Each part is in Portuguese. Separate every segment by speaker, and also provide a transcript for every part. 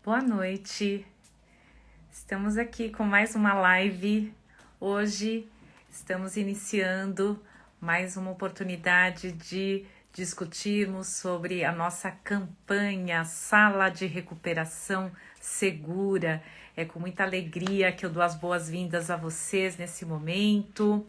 Speaker 1: Boa noite. Estamos aqui com mais uma live. Hoje estamos iniciando mais uma oportunidade de discutirmos sobre a nossa campanha Sala de Recuperação Segura. É com muita alegria que eu dou as boas-vindas a vocês nesse momento.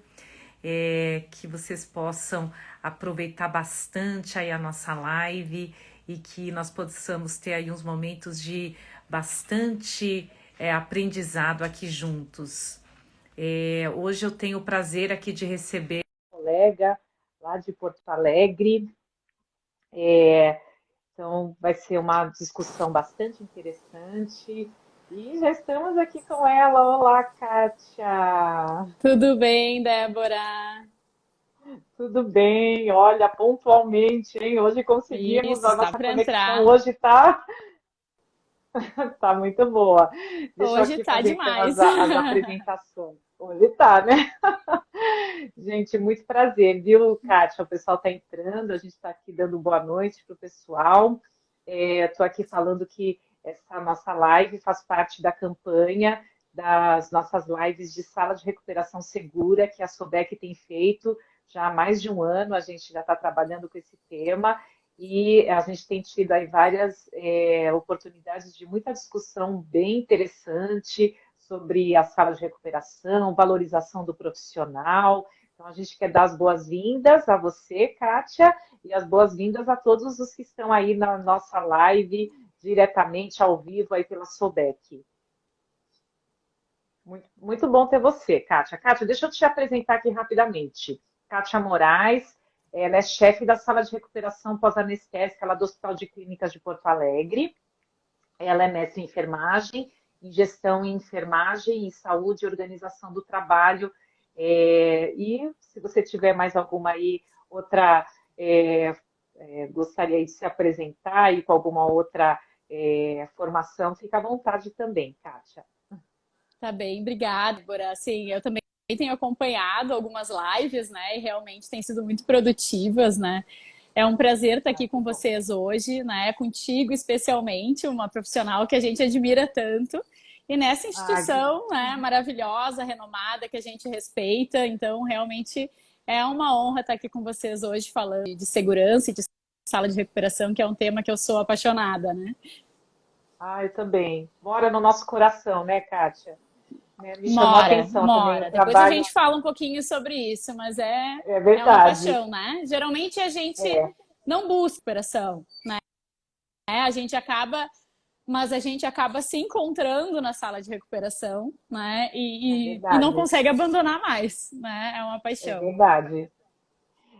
Speaker 1: Que vocês possam aproveitar bastante aí a nossa live e que nós possamos ter aí uns momentos de bastante aprendizado aqui juntos. Hoje eu tenho o prazer aqui de receber um colega lá de Porto Alegre. Então vai ser uma discussão bastante interessante. E já estamos aqui com ela. Olá, Kátia!
Speaker 2: Tudo bem, Débora?
Speaker 1: Tudo bem, olha, pontualmente, hein? Hoje conseguimos,
Speaker 2: Isso,
Speaker 1: a
Speaker 2: está
Speaker 1: nossa
Speaker 2: para
Speaker 1: conexão
Speaker 2: entrar.
Speaker 1: hoje tá muito boa. Deixa eu
Speaker 2: Hoje
Speaker 1: aqui
Speaker 2: tá
Speaker 1: fazer então
Speaker 2: demais.
Speaker 1: as apresentações. Hoje tá, né? Gente, muito prazer, viu, Kátia? O pessoal está entrando, a gente está aqui dando boa noite para o pessoal. Estou aqui falando que essa nossa live faz parte da campanha das nossas lives de sala de recuperação segura que a Sobec tem feito já há mais de um ano. A gente já está trabalhando com esse tema e a gente tem tido aí várias oportunidades de muita discussão bem interessante sobre a sala de recuperação, valorização do profissional. Então, a gente quer dar as boas-vindas a você, Kátia, e as boas-vindas a todos os que estão aí na nossa live, diretamente ao vivo aí pela Sobec. Muito, muito bom ter você, Kátia. Kátia, deixa eu te apresentar aqui rapidamente. Kátia Moraes, ela é chefe da sala de recuperação pós-anestésica lá do Hospital de Clínicas de Porto Alegre. Ela é mestre em enfermagem, em gestão em enfermagem e saúde e organização do trabalho. E se você tiver mais alguma aí, outra, gostaria de se apresentar aí com alguma outra formação, fica à vontade também, Kátia.
Speaker 2: Tá bem, obrigada, Débora. Sim, eu também tenho acompanhado algumas lives, né? E realmente têm sido muito produtivas, né? É um prazer estar
Speaker 1: Ah,
Speaker 2: aqui
Speaker 1: que
Speaker 2: com
Speaker 1: bom.
Speaker 2: vocês hoje, né? Contigo especialmente, uma profissional que a gente admira tanto. E nessa
Speaker 1: Ah, que bom.
Speaker 2: instituição, né, maravilhosa, renomada, que a gente respeita. Então, realmente é uma honra estar aqui com vocês hoje falando de segurança e de sala de recuperação, que é um tema que eu sou apaixonada, né?
Speaker 1: Ah, eu também. Mora no nosso coração, né, Kátia? Né, me chamou a
Speaker 2: Mora,
Speaker 1: atenção também o
Speaker 2: mora. Depois a
Speaker 1: trabalho.
Speaker 2: gente fala um pouquinho sobre isso, mas
Speaker 1: É
Speaker 2: é uma
Speaker 1: verdade.
Speaker 2: paixão, né? Geralmente a gente
Speaker 1: É,
Speaker 2: não busca operação, né? Mas a gente acaba se encontrando na sala de recuperação, né?
Speaker 1: é
Speaker 2: E não
Speaker 1: verdade.
Speaker 2: consegue abandonar mais, né? É uma
Speaker 1: É
Speaker 2: paixão.
Speaker 1: verdade.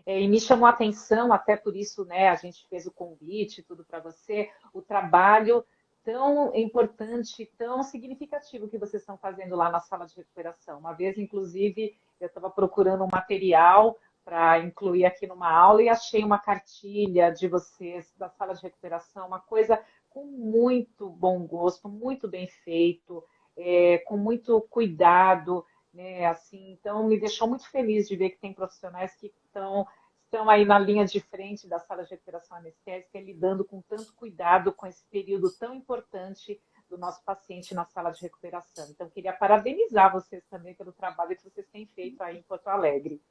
Speaker 1: E me chamou a atenção, até por isso, né, a gente fez o convite, tudo para você, o trabalho tão importante, tão significativo que vocês estão fazendo lá na sala de recuperação. Uma vez, inclusive, eu estava procurando um material para incluir aqui numa aula e achei uma cartilha de vocês da sala de recuperação, uma coisa com muito bom gosto, muito bem feito, com muito cuidado, né? Assim, então me deixou muito feliz de ver que tem profissionais que estão aí na linha de frente da sala de recuperação anestésica, lidando com tanto cuidado com esse período tão importante do nosso paciente na sala de recuperação. Então, queria parabenizar vocês também pelo trabalho que vocês têm feito aí em Porto Alegre.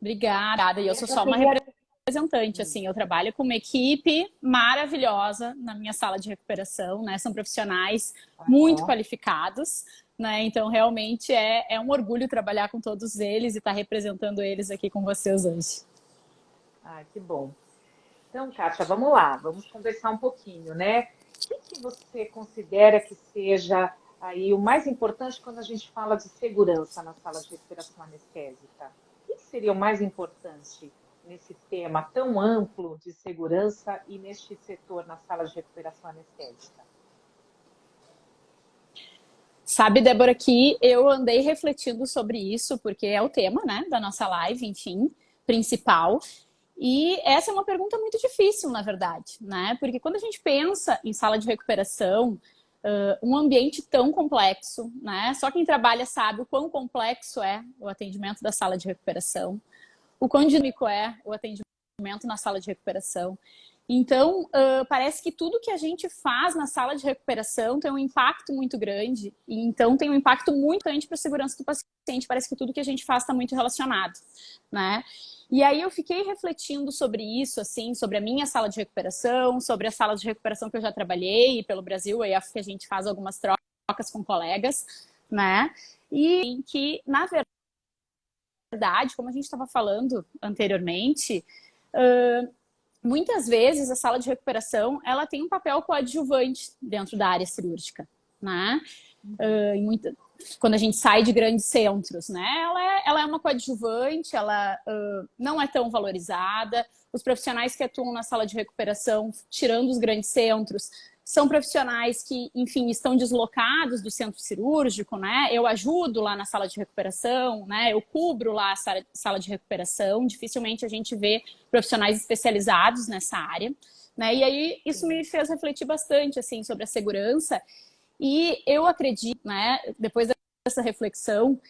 Speaker 2: Obrigada. E
Speaker 1: E
Speaker 2: eu
Speaker 1: eu
Speaker 2: sou
Speaker 1: já
Speaker 2: só uma
Speaker 1: queria.
Speaker 2: representante, assim, eu trabalho com uma equipe maravilhosa na minha sala de recuperação, né? São profissionais muito
Speaker 1: Aham.
Speaker 2: qualificados, né? Então, realmente é um orgulho trabalhar com todos eles e estar representando eles aqui com vocês hoje.
Speaker 1: Ah, que bom. Então, Kátia, vamos lá, vamos conversar um pouquinho, né? O que você considera que seja aí o mais importante quando a gente fala de segurança na sala de recuperação anestésica? O que seria o mais importante nesse tema tão amplo de segurança e neste setor na sala de recuperação anestésica?
Speaker 2: Sabe, Débora, que eu andei refletindo sobre isso, porque é o tema, né, da nossa live, enfim, principal. E essa é uma pergunta muito difícil, na verdade, né? Porque quando a gente pensa em sala de recuperação, um ambiente tão complexo, né? Só quem trabalha sabe o quão complexo é o atendimento da sala de recuperação, o quão dinâmico é o atendimento na sala de recuperação. Então, parece que tudo que a gente faz na sala de recuperação tem um impacto muito grande, e então tem um impacto muito grande para a segurança do paciente. Parece que tudo que a gente faz está muito relacionado, né? E aí eu fiquei refletindo sobre isso, assim, sobre a minha sala de recuperação, sobre as salas de recuperação que eu já trabalhei pelo Brasil, aí que a gente faz algumas trocas com colegas, né? E em que, na verdade, como a gente estava falando anteriormente, muitas vezes a sala de recuperação ela tem um papel coadjuvante dentro da área cirúrgica, né? Quando a gente sai de grandes centros, né? Ela é uma coadjuvante, ela não é tão valorizada. Os profissionais que atuam na sala de recuperação, tirando os grandes centros, são profissionais que, enfim, estão deslocados do centro cirúrgico, né? Eu ajudo lá na sala de recuperação, né? Eu cubro lá a sala de recuperação. Dificilmente a gente vê profissionais especializados nessa área, né? E aí isso me fez refletir bastante, assim, sobre a segurança. E eu acredito, né, depois dessa reflexão,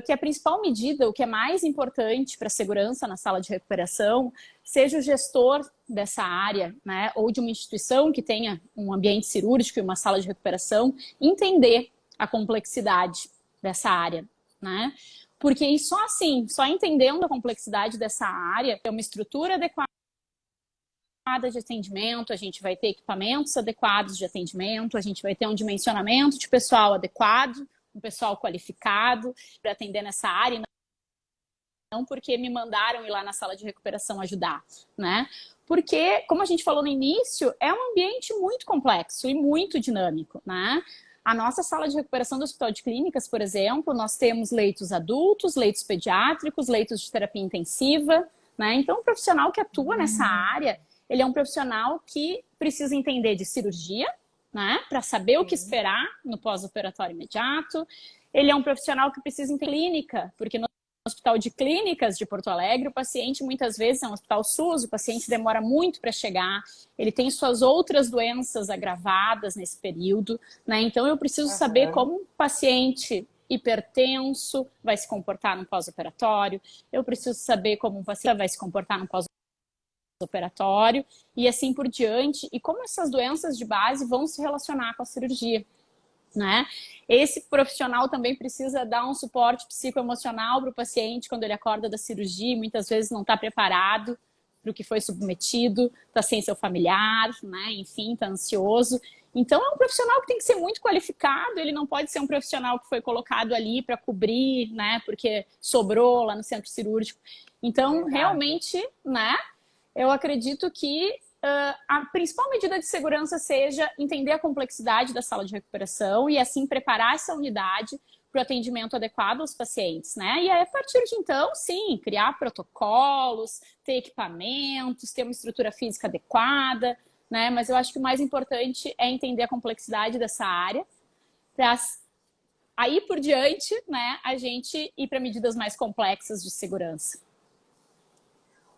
Speaker 2: que a principal medida, o que é mais importante para a segurança na sala de recuperação, seja o gestor dessa área, né, ou de uma instituição que tenha um ambiente cirúrgico e uma sala de recuperação, entender a complexidade dessa área, né? Porque só assim, só entendendo a complexidade dessa área, é uma estrutura adequada de atendimento, a gente vai ter equipamentos adequados de atendimento, a gente vai ter um dimensionamento de pessoal adequado, um pessoal qualificado para atender nessa área, não porque me mandaram ir lá na sala de recuperação ajudar, né? Porque, como a gente falou no início, é um ambiente muito complexo e muito dinâmico, né? A nossa sala de recuperação do Hospital de Clínicas, por exemplo, nós temos leitos adultos, leitos pediátricos, leitos de terapia intensiva, né? Então, o profissional que atua nessa área, ele é um profissional que precisa entender de cirurgia, né? Para saber o que esperar no pós-operatório imediato. Ele é um profissional que precisa entender clínica, porque no Hospital de Clínicas de Porto Alegre, o paciente muitas vezes é um hospital SUS, o paciente demora muito para chegar, ele tem suas outras doenças agravadas nesse período, né? Então eu preciso saber como um paciente hipertenso vai se comportar no pós-operatório, eu preciso saber como um paciente vai se comportar no pós-operatório e assim por diante, e como essas doenças de base vão se relacionar com a cirurgia, né? Esse profissional também precisa dar um suporte psicoemocional para o paciente quando ele acorda da cirurgia, muitas vezes não está preparado para o que foi submetido, está sem seu familiar, né? Enfim, está ansioso. Então é um profissional que tem que ser muito qualificado, ele não pode ser um profissional que foi colocado ali para cobrir, né? Porque sobrou lá no centro cirúrgico. Então, realmente, né? Eu acredito que a principal medida de segurança seja entender a complexidade da sala de recuperação e, assim, preparar essa unidade para o atendimento adequado aos pacientes, né? E aí, a partir de então, sim, criar protocolos, ter equipamentos, ter uma estrutura física adequada, né? Mas eu acho que o mais importante é entender a complexidade dessa área para aí por diante, né, a gente ir para medidas mais complexas de segurança.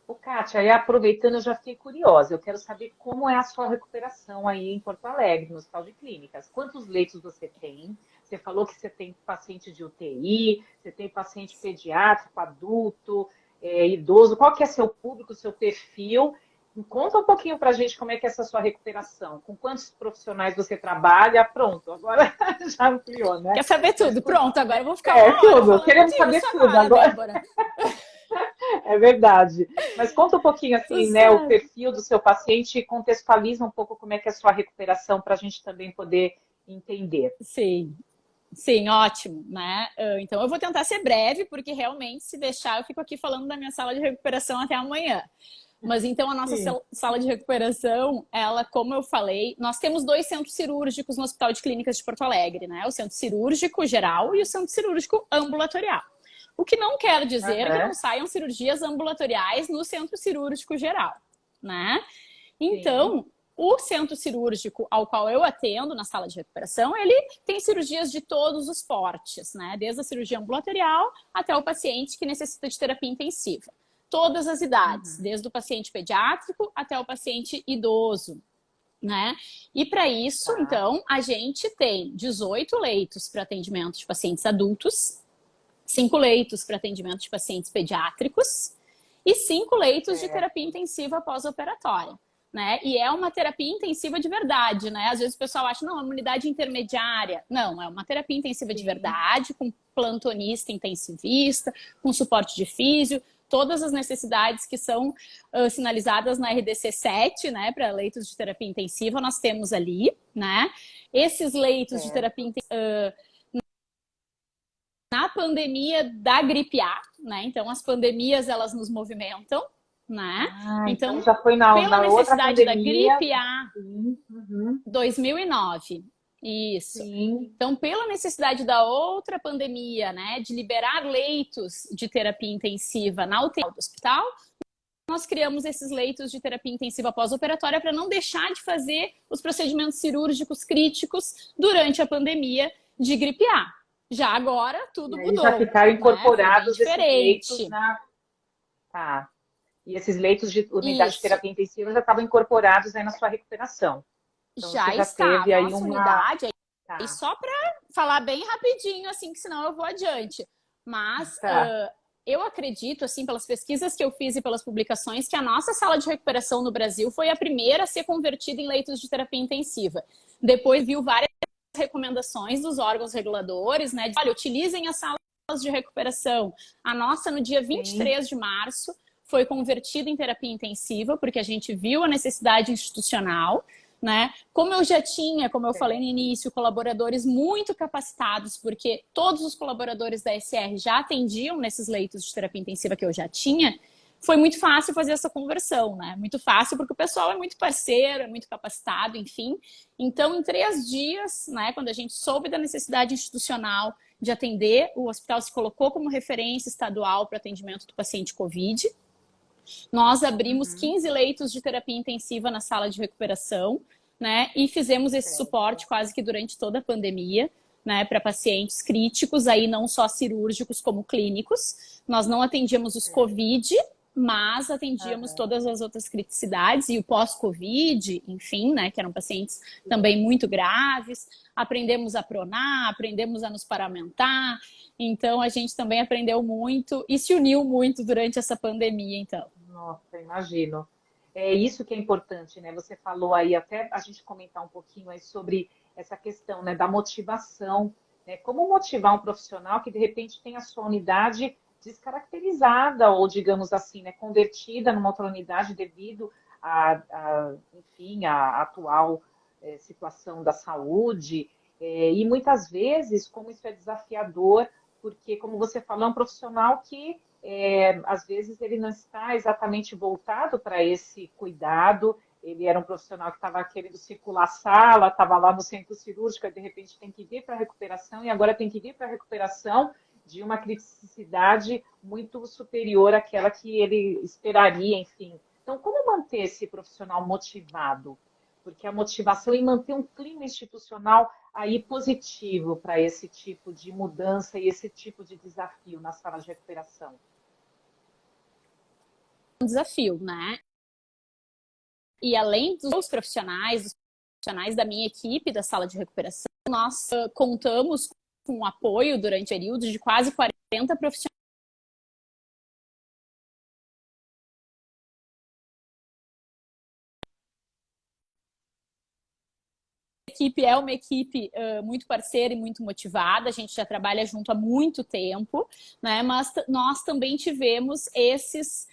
Speaker 1: Ô, Kátia, aí aproveitando, eu já fiquei curiosa. Eu quero saber como é a sua recuperação aí em Porto Alegre, no Hospital de Clínicas. Quantos leitos você tem? Você falou que você tem paciente de UTI, você tem paciente pediátrico, adulto, idoso. Qual que é seu público, seu perfil? Conta um pouquinho pra gente como é que é essa sua recuperação. Com quantos profissionais você trabalha? Pronto, agora já ampliou, né?
Speaker 2: Quer saber tudo? Pronto, agora eu vou ficar
Speaker 1: tudo. Queremos saber tudo agora.
Speaker 2: Débora.
Speaker 1: É verdade. Mas conta um pouquinho assim, né, o perfil do seu paciente e contextualiza um pouco como é que é a sua recuperação para a gente também poder entender.
Speaker 2: Sim, sim, ótimo, né? Então eu vou tentar ser breve, porque realmente, se deixar, eu fico aqui falando da minha sala de recuperação até amanhã. Mas então a nossa sala de recuperação, ela, como eu falei, nós temos 2 centros cirúrgicos no Hospital de Clínicas de Porto Alegre, né? O centro cirúrgico geral e o centro cirúrgico ambulatorial. O que não quer dizer que não saiam cirurgias ambulatoriais no centro cirúrgico geral, né? Então, o centro cirúrgico ao qual eu atendo na sala de recuperação, ele tem cirurgias de todos os portes, né? Desde a cirurgia ambulatorial até o paciente que necessita de terapia intensiva. Todas as idades, desde o paciente pediátrico até o paciente idoso, né? E para isso, então, a gente tem 18 leitos para atendimento de pacientes adultos, 5 leitos para atendimento de pacientes pediátricos e 5 leitos de terapia intensiva pós-operatória. né? E é uma terapia intensiva de verdade, né? Às vezes o pessoal acha, não, é uma unidade intermediária. Não, é uma terapia intensiva de verdade, com plantonista intensivista, com suporte de físio, todas as necessidades que são sinalizadas na RDC 7, né, para leitos de terapia intensiva, nós temos ali, né? Esses leitos de terapia intensiva na pandemia da gripe A, né? Então as pandemias elas nos movimentam, né?
Speaker 1: Então já foi na outra
Speaker 2: necessidade da
Speaker 1: pandemia.
Speaker 2: gripe A, 2009. Isso.
Speaker 1: Sim.
Speaker 2: Então, pela necessidade da outra pandemia, né, de liberar leitos de terapia intensiva na UTI do hospital, nós criamos esses leitos de terapia intensiva pós-operatória para não deixar de fazer os procedimentos cirúrgicos críticos durante a pandemia de gripe A. Já agora, tudo mudou.
Speaker 1: Já ficaram incorporados,
Speaker 2: né? Esses leitos
Speaker 1: na... Tá. E esses leitos de unidade de terapia intensiva já estavam incorporados aí na sua recuperação.
Speaker 2: Então, já está.
Speaker 1: Teve aí
Speaker 2: nossa
Speaker 1: uma
Speaker 2: unidade. Tá. E só para falar bem rapidinho, assim, que senão eu vou adiante. Mas eu acredito, assim, pelas pesquisas que eu fiz e pelas publicações, que a nossa sala de recuperação no Brasil foi a primeira a ser convertida em leitos de terapia intensiva. Depois viu várias recomendações dos órgãos reguladores, né? De, olha, utilizem as salas de recuperação. A nossa, no dia 23 de março, foi convertida em terapia intensiva, porque a gente viu a necessidade institucional, né? Como eu já tinha, como eu falei no início, colaboradores muito capacitados, porque todos os colaboradores da SR já atendiam nesses leitos de terapia intensiva que eu já tinha, foi muito fácil fazer essa conversão, né? Muito fácil porque o pessoal é muito parceiro, é muito capacitado, enfim. Então, em 3 dias, né, quando a gente soube da necessidade institucional de atender, o hospital se colocou como referência estadual para atendimento do paciente COVID. Nós abrimos 15 leitos de terapia intensiva na sala de recuperação, né? E fizemos esse suporte quase que durante toda a pandemia, né? Para pacientes críticos, aí não só cirúrgicos como clínicos. Nós não atendíamos os COVID, mas atendíamos todas as outras criticidades e o pós-Covid, enfim, né? Que eram pacientes também muito graves. Aprendemos a pronar, aprendemos a nos paramentar. Então, a gente também aprendeu muito e se uniu muito durante essa pandemia, então.
Speaker 1: Nossa, imagino. É isso que é importante, né? Você falou aí, até a gente comentar um pouquinho aí sobre essa questão, né, da motivação, né? Como motivar um profissional que, de repente, tem a sua unidade descaracterizada ou, digamos assim, né, convertida numa outra unidade devido enfim, à atual situação da saúde. E muitas vezes, como isso é desafiador, porque, como você falou, é um profissional que às vezes ele não está exatamente voltado para esse cuidado. Ele era um profissional que estava querendo circular a sala, estava lá no centro cirúrgico, de repente tem que vir para a recuperação, e agora tem que vir para a recuperação de uma criticidade muito superior àquela que ele esperaria, enfim. Então, como manter esse profissional motivado? Porque a motivação e manter um clima institucional aí positivo para esse tipo de mudança e esse tipo de desafio na sala de recuperação.
Speaker 2: Um desafio, né? E além dos profissionais da minha equipe da sala de recuperação, nós contamos com o apoio durante o período de quase 40 profissionais. A equipe é uma equipe muito parceira e muito motivada, a gente já trabalha junto há muito tempo, né? Mas nós também tivemos esses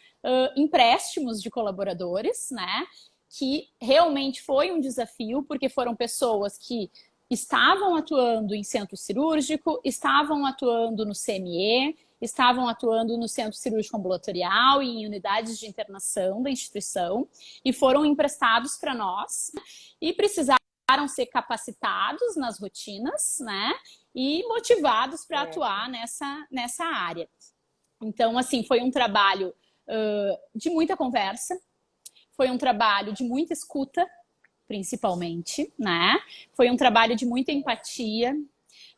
Speaker 2: empréstimos de colaboradores, né? Que realmente foi um desafio, porque foram pessoas que estavam atuando em centro cirúrgico, estavam atuando no CME, estavam atuando no centro cirúrgico ambulatorial e em unidades de internação da instituição e foram emprestados para nós e precisaram ser capacitados nas rotinas, né? E motivados para atuar nessa área. Então, assim, foi um trabalho de muita conversa, foi um trabalho de muita escuta, principalmente, né? Foi um trabalho de muita empatia.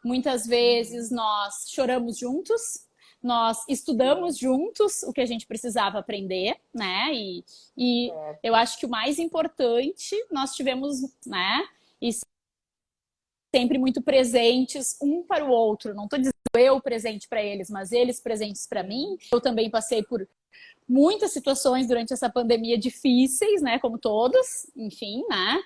Speaker 2: Muitas vezes nós choramos juntos, nós estudamos juntos o que a gente precisava aprender, né? E eu acho que o mais importante, nós tivemos, né? E sempre muito presentes um para o outro. Não estou dizendo eu presente para eles, mas eles presentes para mim. Eu também passei por muitas situações durante essa pandemia difíceis, né? Como todos, enfim, né?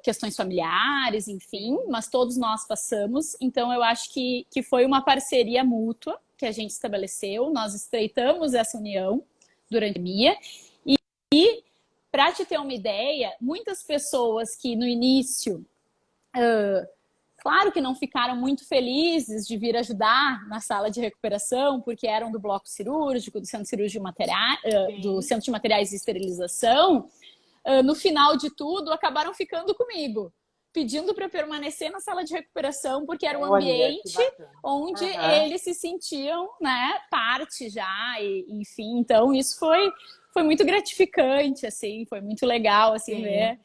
Speaker 2: Questões familiares, enfim, mas todos nós passamos. Então, eu acho que foi uma parceria mútua que a gente estabeleceu. Nós estreitamos essa união durante a pandemia. E para te ter uma ideia, muitas pessoas que no início, claro que não ficaram muito felizes de vir ajudar na sala de recuperação, porque eram do bloco cirúrgico, do centro cirúrgico do centro de materiais de esterilização, no final de tudo, acabaram ficando comigo, pedindo para permanecer na sala de recuperação, porque era um ambiente onde eles se sentiam, né, parte já, enfim. Então, isso foi muito gratificante, assim, foi muito legal, assim, ver,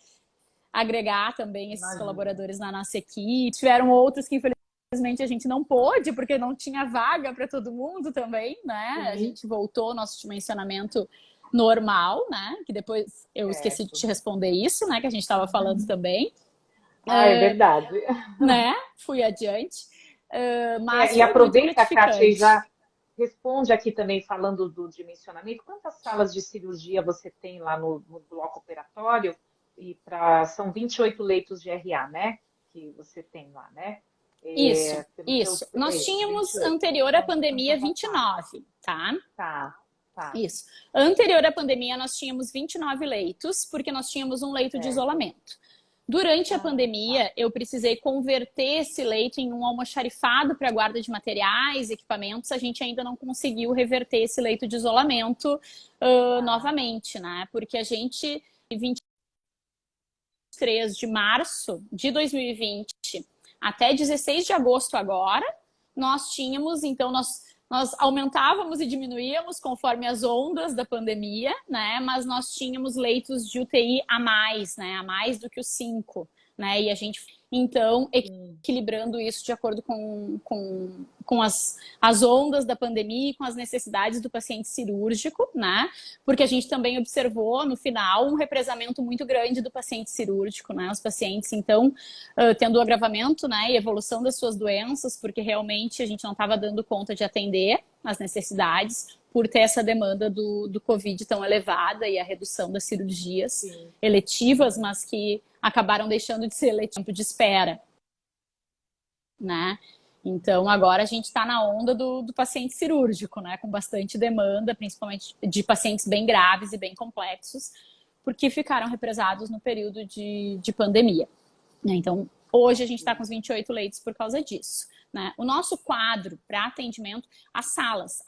Speaker 2: agregar também esses colaboradores na nossa equipe. Tiveram outros que, infelizmente, a gente não pôde, porque não tinha vaga para todo mundo também, né? A gente voltou ao nosso dimensionamento normal, né? Que depois eu esqueci de te responder isso, né? Que a gente estava falando também.
Speaker 1: É verdade.
Speaker 2: Né? Fui adiante. Mas
Speaker 1: e aproveita, Kátia, e já responde aqui também, falando do dimensionamento. Quantas salas de cirurgia você tem lá no bloco operatório? São 28 leitos de RA, né? Que você tem lá, né?
Speaker 2: Isso. Nós tínhamos, anterior à pandemia, 29, tá?
Speaker 1: Tá.
Speaker 2: Isso. Anterior à pandemia, nós tínhamos 29 leitos, porque nós tínhamos um leito de isolamento. Durante a pandemia, eu precisei converter esse leito em um almoxarifado para guarda de materiais, equipamentos. A gente ainda não conseguiu reverter esse leito de isolamento novamente, né? Porque a gente, 23 de março de 2020 até 16 de agosto agora, nós tínhamos, então, nós aumentávamos e diminuíamos conforme as ondas da pandemia, né? Mas nós tínhamos leitos de UTI a mais, né? A mais do que os 5, né? E a gente, então, equilibrando isso de acordo com as ondas da pandemia e com as necessidades do paciente cirúrgico, né? Porque a gente também observou, no final, um represamento muito grande do paciente cirúrgico, né? Os pacientes, então, tendo o agravamento, né? E evolução das suas doenças, porque realmente a gente não estava dando conta de atender as necessidades por ter essa demanda do Covid tão elevada e a redução das cirurgias eletivas, mas que acabaram deixando de ser eletivo de espera, né? Então, agora a gente está na onda do paciente cirúrgico, né? Com bastante demanda, principalmente de pacientes bem graves e bem complexos, porque ficaram represados no período de pandemia, né? Então, hoje a gente está com os 28 leitos por causa disso, né? O nosso quadro para atendimento, as salas,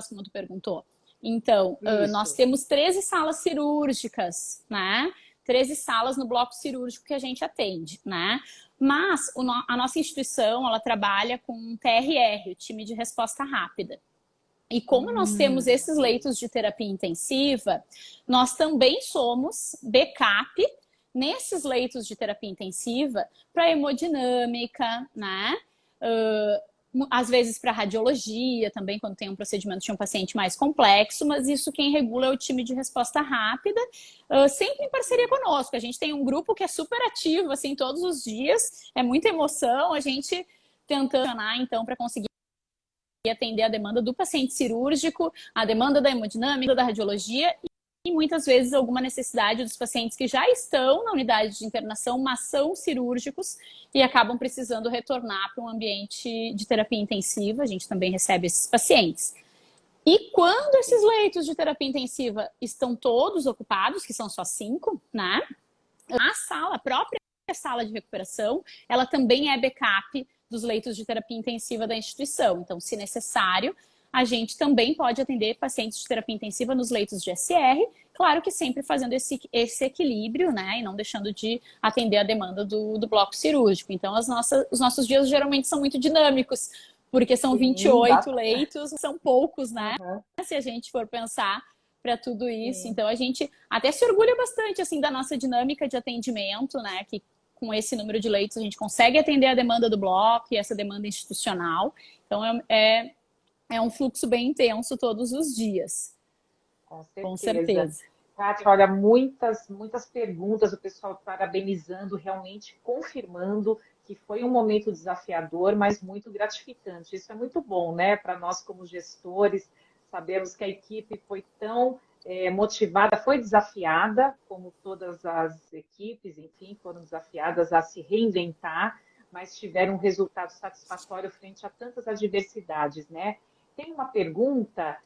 Speaker 2: como tu perguntou. Então, nós temos 13 salas cirúrgicas, né? 13 salas no bloco cirúrgico que a gente atende, né? Mas a nossa instituição, ela trabalha com um TRR, o time de resposta rápida. E como nós temos esses leitos de terapia intensiva, nós também somos backup nesses leitos de terapia intensiva para hemodinâmica, né? Às vezes para radiologia também, quando tem um procedimento de um paciente mais complexo, mas isso quem regula é o time de resposta rápida, sempre em parceria conosco. A gente tem um grupo que é super ativo, assim, todos os dias, é muita emoção, a gente tentando, então, para conseguir atender a demanda do paciente cirúrgico, a demanda da hemodinâmica, da radiologia e muitas vezes alguma necessidade dos pacientes que já estão na unidade de internação, mas são cirúrgicos e acabam precisando retornar para um ambiente de terapia intensiva. A gente também recebe esses pacientes. E quando esses leitos de terapia intensiva estão todos ocupados, que são só 5, né? A própria sala de recuperação, ela também é backup dos leitos de terapia intensiva da instituição. Então, se necessário, a gente também pode atender pacientes de terapia intensiva nos leitos de SR, claro que sempre fazendo esse equilíbrio, né, e não deixando de atender a demanda do bloco cirúrgico. Então, os nossos dias geralmente são muito dinâmicos, porque são 28 leitos, são poucos, né, se a gente for pensar para tudo isso. Então, a gente até se orgulha bastante, assim, da nossa dinâmica de atendimento, né, que com esse número de leitos a gente consegue atender a demanda do bloco e essa demanda institucional. Então, é um fluxo bem intenso todos os dias. Com certeza.
Speaker 1: Kátia, olha, muitas perguntas, o pessoal parabenizando, realmente confirmando que foi um momento desafiador, mas muito gratificante. Isso é muito bom, né? Para nós como gestores, sabemos que a equipe foi tão motivada, foi desafiada, como todas as equipes, enfim, foram desafiadas a se reinventar, mas tiveram um resultado satisfatório frente a tantas adversidades, né? Tem uma pergunta,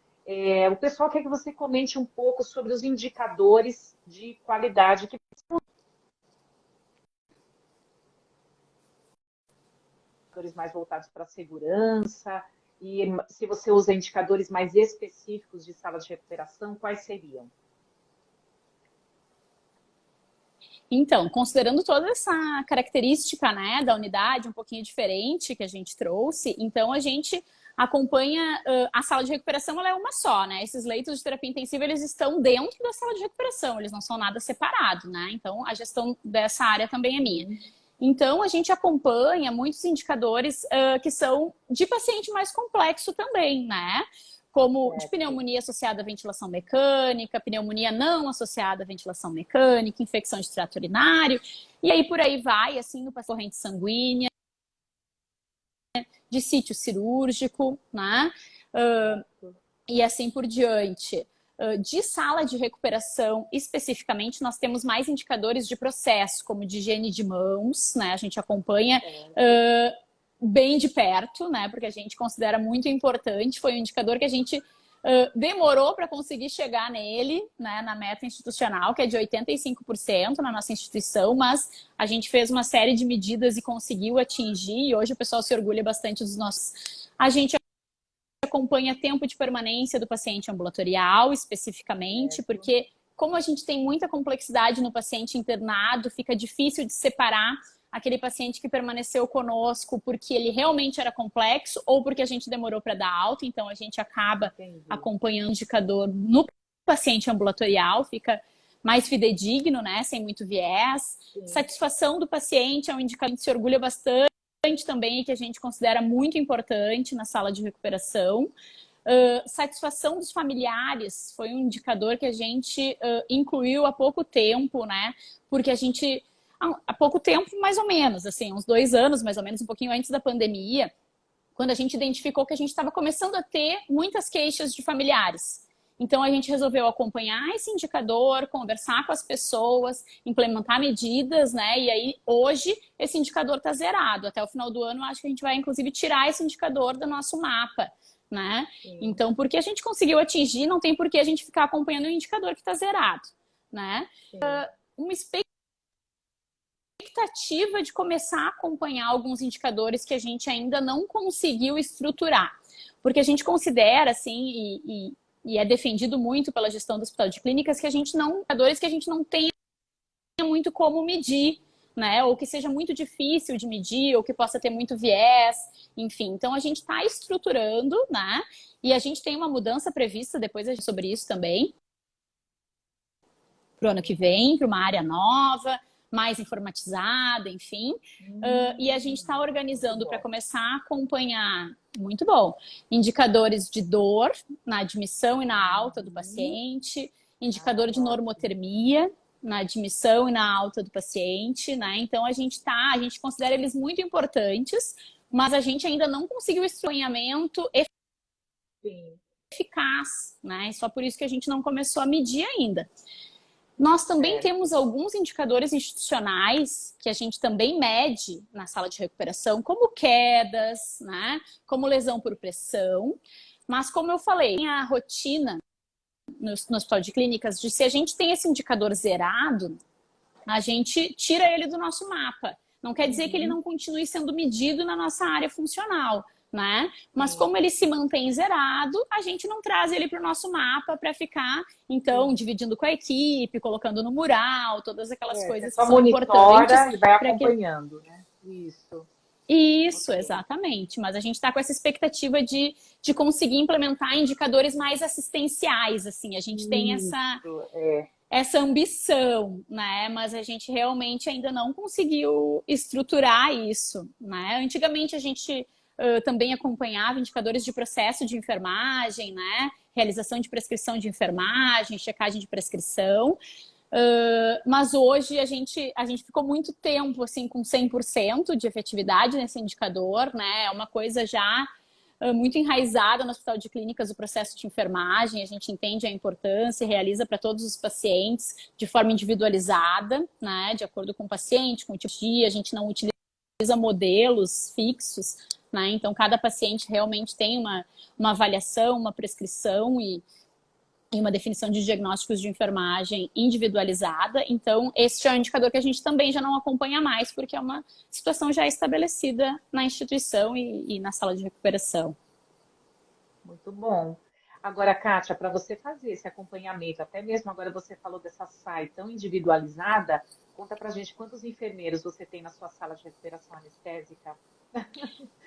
Speaker 1: o pessoal quer que você comente um pouco sobre os indicadores de qualidade que indicadores mais voltados para a segurança, e se você usa indicadores mais específicos de sala de recuperação, quais seriam?
Speaker 2: Então, considerando toda essa característica, né, da unidade um pouquinho diferente que a gente trouxe, então a gente acompanha a sala de recuperação, ela é uma só, né? Esses leitos de terapia intensiva, eles estão dentro da sala de recuperação, eles não são nada separado, né? Então, a gestão dessa área também é minha. Então, a gente acompanha muitos indicadores que são de paciente mais complexo também, né? Como de pneumonia associada à ventilação mecânica, pneumonia não associada à ventilação mecânica, infecção de trato urinário, e aí por aí vai, assim, no corrente sanguínea, de sítio cirúrgico, né? E assim por diante. De sala de recuperação, especificamente, nós temos mais indicadores de processo, como de higiene de mãos, né? A gente acompanha bem de perto, né? Porque a gente considera muito importante. Foi um indicador que a gente demorou para conseguir chegar nele, né? Na meta institucional, que é de 85% na nossa instituição, mas a gente fez uma série de medidas e conseguiu atingir, e hoje o pessoal se orgulha bastante dos nossos... A gente acompanha tempo de permanência do paciente ambulatorial, especificamente, porque como a gente tem muita complexidade no paciente internado, fica difícil de separar aquele paciente que permaneceu conosco porque ele realmente era complexo ou porque a gente demorou para dar alta, então a gente acaba acompanhando o indicador no paciente ambulatorial, fica mais fidedigno, né, sem muito viés. Satisfação do paciente é um indicador que a gente se orgulha bastante também, que a gente considera muito importante na sala de recuperação. Satisfação dos familiares foi um indicador que a gente incluiu há pouco tempo, né? Porque a gente, há pouco tempo, mais ou menos, assim, uns 2 anos, mais ou menos, um pouquinho antes da pandemia, quando a gente identificou que a gente estava começando a ter muitas queixas de familiares. Então, a gente resolveu acompanhar esse indicador, conversar com as pessoas, implementar medidas, né? E aí, hoje, esse indicador está zerado. Até o final do ano, acho que a gente vai, inclusive, tirar esse indicador do nosso mapa, né? Então, porque a gente conseguiu atingir, não tem por que a gente ficar acompanhando o indicador que está zerado, né? Uma expectativa de começar a acompanhar alguns indicadores que a gente ainda não conseguiu estruturar. Porque a gente considera, assim, e é defendido muito pela gestão do hospital de clínicas, que a gente não, indicadores que a gente não tenha muito como medir, né? Ou que seja muito difícil de medir, ou que possa ter muito viés, enfim. Então, a gente está estruturando, né? E a gente tem uma mudança prevista, depois a gente sobre isso também, para o ano que vem, para uma área nova, mais informatizada, enfim. E a gente está organizando para começar a acompanhar, muito bom, indicadores de dor na admissão e na alta do paciente, indicador de normotermia na admissão e na alta do paciente, né? Então, a gente considera eles muito importantes, mas a gente ainda não conseguiu esse treinamento eficaz, né? Só por isso que a gente não começou a medir ainda. Nós também temos alguns indicadores institucionais que a gente também mede na sala de recuperação, como quedas, né? Como lesão por pressão. Mas, como eu falei, a rotina no hospital de clínicas, de se a gente tem esse indicador zerado, a gente tira ele do nosso mapa. Não quer dizer que ele não continue sendo medido na nossa área funcional, né? Mas como ele se mantém zerado, a gente não traz ele para o nosso mapa para ficar, então, dividindo com a equipe, colocando no mural, todas aquelas coisas que são importantes.
Speaker 1: E vai acompanhando, né?
Speaker 2: Isso, exatamente. Mas a gente está com essa expectativa de conseguir implementar indicadores mais assistenciais, assim. A gente tem essa ambição, né? Mas a gente realmente ainda não conseguiu estruturar isso, né? Antigamente a gente também acompanhava indicadores de processo de enfermagem, né? Realização de prescrição de enfermagem, checagem de prescrição. Mas hoje a gente ficou muito tempo assim, com 100% de efetividade nesse indicador, né? É uma coisa já muito enraizada no Hospital de Clínicas o processo de enfermagem, a gente entende a importância e realiza para todos os pacientes de forma individualizada, né, de acordo com o paciente, com o tipo de dia, a gente não utiliza modelos fixos, né, então cada paciente realmente tem uma avaliação, uma prescrição e uma definição de diagnósticos de enfermagem individualizada. Então, esse já é um indicador que a gente também já não acompanha mais, porque é uma situação já estabelecida na instituição e na sala de recuperação.
Speaker 1: Muito bom. Agora, Kátia, para você fazer esse acompanhamento, até mesmo agora você falou dessa SAI tão individualizada, conta pra gente quantos enfermeiros você tem na sua sala de recuperação anestésica. Tá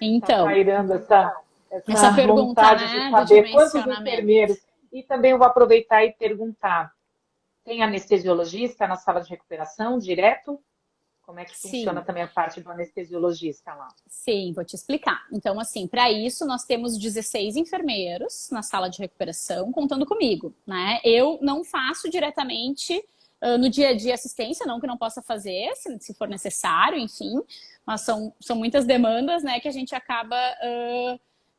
Speaker 2: Então,
Speaker 1: pairando
Speaker 2: essa
Speaker 1: essa
Speaker 2: pergunta,
Speaker 1: vontade de
Speaker 2: né, do
Speaker 1: saber quantos
Speaker 2: dimensionamento.
Speaker 1: enfermeiros. E também eu vou aproveitar e perguntar, tem anestesiologista na sala de recuperação direto? Como é que funciona
Speaker 2: Sim.
Speaker 1: também a parte do anestesiologista lá?
Speaker 2: Sim, vou te explicar. Então, assim, para isso nós temos 16 enfermeiros na sala de recuperação, contando comigo, né? Eu não faço diretamente no dia a dia assistência, não que não possa fazer, se for necessário, enfim, mas são muitas demandas, né, que a gente acaba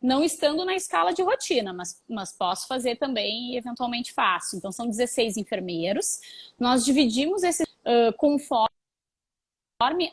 Speaker 2: não estando na escala de rotina, mas posso fazer também e eventualmente faço. Então, são 16 enfermeiros. Nós dividimos esses conforme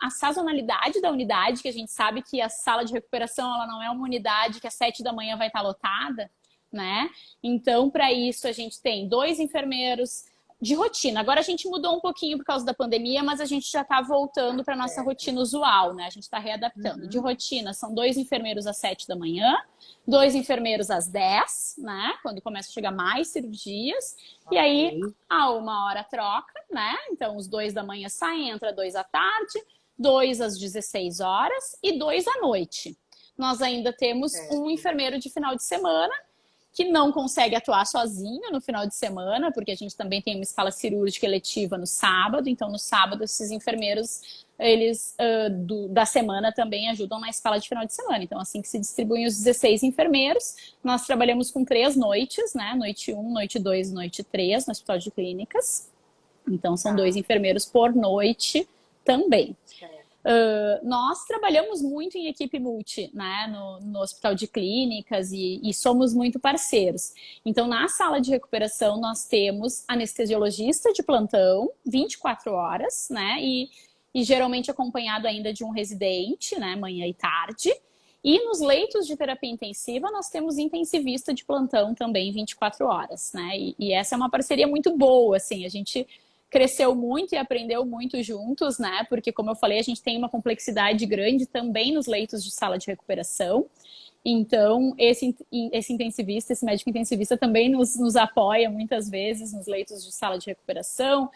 Speaker 2: a sazonalidade da unidade, que a gente sabe que a sala de recuperação ela não é uma unidade que às 7 da manhã vai estar lotada, né? Então, para isso, a gente tem 2 enfermeiros de rotina. Agora a gente mudou um pouquinho por causa da pandemia, mas a gente já está voltando para a nossa rotina usual, né? A gente está readaptando. De rotina, são 2 enfermeiros às 7 da manhã, 2 enfermeiros às 10, né? Quando começa a chegar mais cirurgias. E aí, a 1 hora troca, né? Então, os 2 da manhã saem, entra 2 à tarde, 2 às 16 horas e 2 à noite. Nós ainda temos um enfermeiro de final de semana que não consegue atuar sozinho no final de semana, porque a gente também tem uma escala cirúrgica eletiva no sábado. Então, no sábado, esses enfermeiros, eles da semana também ajudam na escala de final de semana. Então, assim que se distribuem os 16 enfermeiros, nós trabalhamos com 3 noites, né? Noite 1, noite 2, noite 3, no Hospital de Clínicas. Então, são 2 enfermeiros por noite também. Nós trabalhamos muito em equipe multi, né, no Hospital de Clínicas e somos muito parceiros. Então, na sala de recuperação, nós temos anestesiologista de plantão, 24 horas, né, e geralmente acompanhado ainda de um residente, né, manhã e tarde. E nos leitos de terapia intensiva, nós temos intensivista de plantão também, 24 horas, né, e essa é uma parceria muito boa, assim, a gente cresceu muito e aprendeu muito juntos, né? Porque, como eu falei, a gente tem uma complexidade grande também nos leitos de sala de recuperação. Então, esse intensivista, esse médico intensivista também nos apoia muitas vezes nos leitos de sala de recuperação.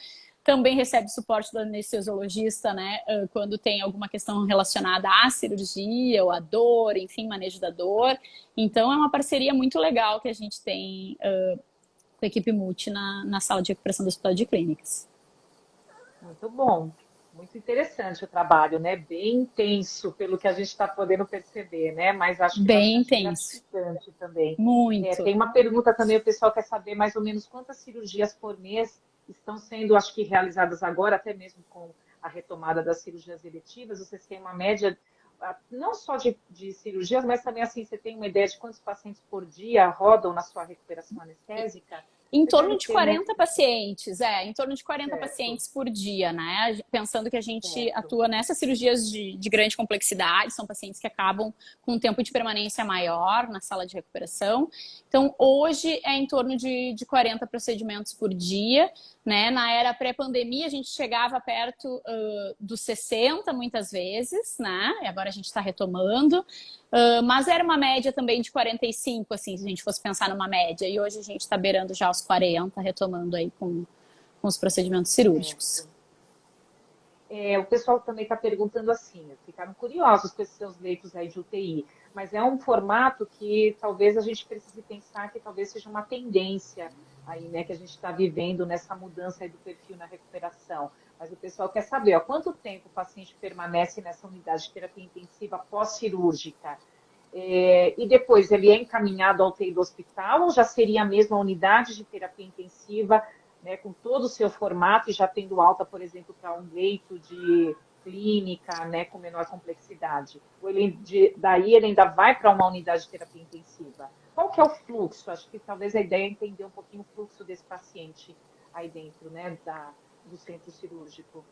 Speaker 2: Também recebe suporte do anestesiologista, né? Quando tem alguma questão relacionada à cirurgia ou à dor, enfim, manejo da dor. Então, é uma parceria muito legal que a gente tem com a equipe multi na sala de recuperação do Hospital de Clínicas.
Speaker 1: Muito bom, muito interessante o trabalho, né? Bem intenso, pelo que a gente está podendo perceber, né? Mas acho que
Speaker 2: Bem
Speaker 1: bastante
Speaker 2: intenso.
Speaker 1: gratificante também.
Speaker 2: Muito.
Speaker 1: Tem uma pergunta também, o pessoal quer saber mais ou menos quantas cirurgias por mês estão sendo, acho que, realizadas agora, até mesmo com a retomada das cirurgias eletivas. Vocês têm uma média, não só de cirurgias, mas também, assim, você tem uma ideia de quantos pacientes por dia rodam na sua recuperação anestésica?
Speaker 2: Em torno de 40 pacientes, em torno de 40
Speaker 1: certo.
Speaker 2: pacientes por dia, né? Pensando que a gente atua nessas cirurgias de grande complexidade, são pacientes que acabam com um tempo de permanência maior na sala de recuperação. Então, hoje é em torno de 40 procedimentos por dia, né? Na era pré-pandemia, a gente chegava perto dos 60 muitas vezes, né? E agora a gente está retomando. Mas era uma média também de 45, assim, se a gente fosse pensar numa média. E hoje a gente está beirando já os 40, retomando aí com os procedimentos cirúrgicos.
Speaker 1: O pessoal também está perguntando assim, ficaram curiosos com esses seus leitos aí de UTI, mas é um formato que talvez a gente precise pensar que talvez seja uma tendência aí, né, que a gente está vivendo nessa mudança aí do perfil na recuperação. Mas o pessoal quer saber, quanto tempo o paciente permanece nessa unidade de terapia intensiva pós-cirúrgica? E depois, ele é encaminhado ao UTI do hospital ou já seria a mesma unidade de terapia intensiva, né, com todo o seu formato e já tendo alta, por exemplo, para um leito de clínica, né, com menor complexidade? Ou daí ele ainda vai para uma unidade de terapia intensiva? Qual que é o fluxo? Acho que talvez a ideia é entender um pouquinho o fluxo desse paciente aí dentro, né, do centro cirúrgico.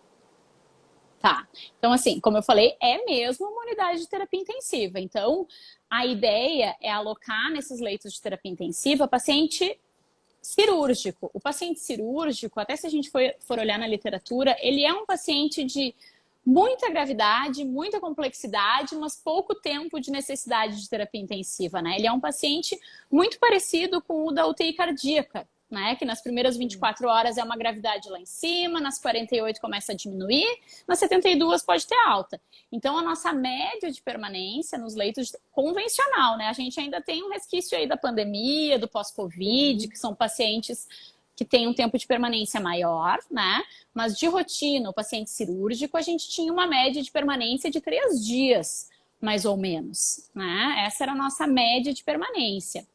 Speaker 2: Tá. Então, assim, como eu falei, é mesmo uma unidade de terapia intensiva. Então, a ideia é alocar nesses leitos de terapia intensiva paciente cirúrgico. O paciente cirúrgico, até se a gente for olhar na literatura, ele é um paciente de muita gravidade, muita complexidade, mas pouco tempo de necessidade de terapia intensiva, né? Ele é um paciente muito parecido com o da UTI cardíaca, né? Que nas primeiras 24 horas é uma gravidade lá em cima, nas 48 começa a diminuir, nas 72 pode ter alta. Então, a nossa média de permanência nos leitos convencional, né? A gente ainda tem um resquício aí da pandemia, do pós-Covid, que são pacientes que têm um tempo de permanência maior, né? Mas de rotina, o paciente cirúrgico, a gente tinha uma média de permanência de 3 dias, mais ou menos, né? Essa era a nossa média de permanência.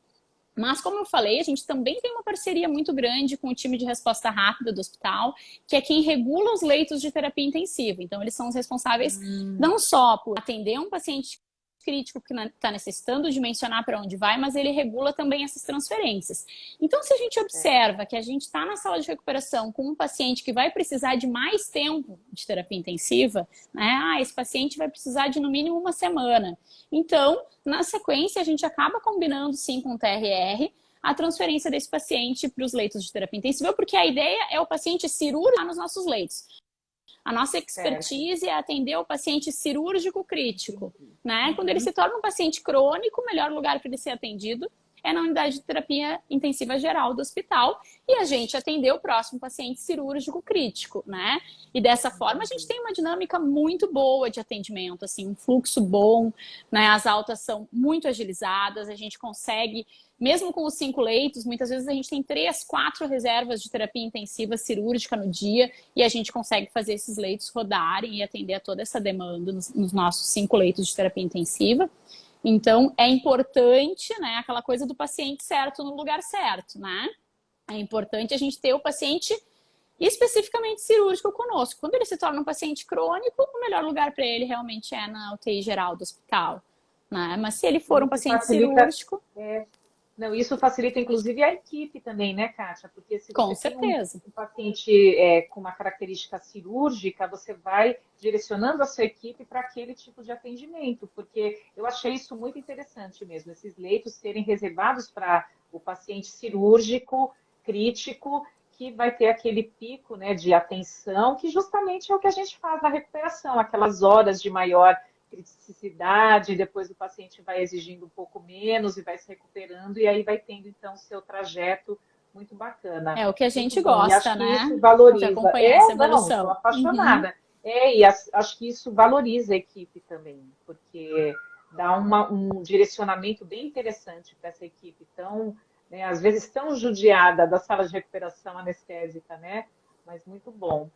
Speaker 2: Mas, como eu falei, a gente também tem uma parceria muito grande com o time de resposta rápida do hospital, que é quem regula os leitos de terapia intensiva. Então, eles são os responsáveis não só por atender um paciente crítico que está necessitando dimensionar para onde vai, mas ele regula também essas transferências. Então, se a gente observa que a gente está na sala de recuperação com um paciente que vai precisar de mais tempo de terapia intensiva, né? Esse paciente vai precisar de no mínimo uma semana. Então, na sequência, a gente acaba combinando sim com o TRR a transferência desse paciente para os leitos de terapia intensiva, porque a ideia é o paciente cirúrgico nos nossos leitos. A nossa expertise é atender o paciente cirúrgico crítico, né? Quando ele se torna um paciente crônico, o melhor lugar para ele ser atendido é na unidade de terapia intensiva geral do hospital e a gente atender o próximo paciente cirúrgico crítico, né? E dessa forma a gente tem uma dinâmica muito boa de atendimento, assim, um fluxo bom, né? As altas são muito agilizadas, a gente consegue, mesmo com os 5 leitos, muitas vezes a gente tem 3, 4 reservas de terapia intensiva cirúrgica no dia e a gente consegue fazer esses leitos rodarem e atender a toda essa demanda nos nossos 5 leitos de terapia intensiva. Então, é importante, né, aquela coisa do paciente certo no lugar certo, né? É importante a gente ter o paciente especificamente cirúrgico conosco. Quando ele se torna um paciente crônico, o melhor lugar para ele realmente é na UTI geral do hospital, né? Mas se ele for um paciente cirúrgico...
Speaker 1: Não, isso facilita, inclusive, a equipe também, né, Kátia? Porque se
Speaker 2: Com
Speaker 1: você
Speaker 2: certeza.
Speaker 1: tem um paciente com uma característica cirúrgica, você vai direcionando a sua equipe para aquele tipo de atendimento, porque eu achei isso muito interessante mesmo, esses leitos serem reservados para o paciente cirúrgico, crítico, que vai ter aquele pico, né, de atenção, que justamente é o que a gente faz na recuperação, aquelas horas de maior criticidade, depois o paciente vai exigindo um pouco menos e vai se recuperando, e aí vai tendo, então, o seu trajeto muito bacana.
Speaker 2: É o que a gente
Speaker 1: muito gosta,
Speaker 2: e
Speaker 1: acho
Speaker 2: né?
Speaker 1: Que isso valoriza.
Speaker 2: De acompanhar essa evolução.
Speaker 1: Não, estou apaixonada. E acho que isso valoriza a equipe também, porque dá um direcionamento bem interessante para essa equipe tão, né, às vezes tão judiada da sala de recuperação anestésica, né? Mas muito bom.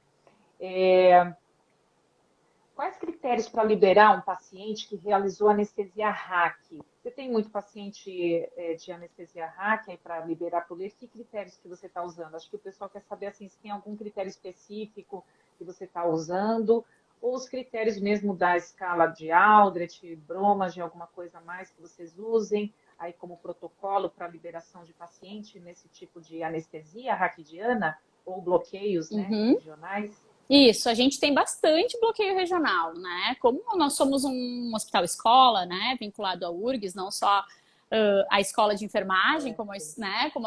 Speaker 1: Quais critérios para liberar um paciente que realizou anestesia RAC? Você tem muito paciente de anestesia RAC aí para liberar para o leito? Que critérios que você está usando? Acho que o pessoal quer saber assim, se tem algum critério específico que você está usando, ou os critérios mesmo da escala de Aldrich, Bromas, alguma coisa a mais que vocês usem, aí como protocolo para liberação de paciente nesse tipo de anestesia raquidiana, ou bloqueios, né, regionais?
Speaker 2: Isso, a gente tem bastante bloqueio regional, né? Como nós somos um hospital-escola, né, vinculado à URGS, não só a escola de enfermagem, como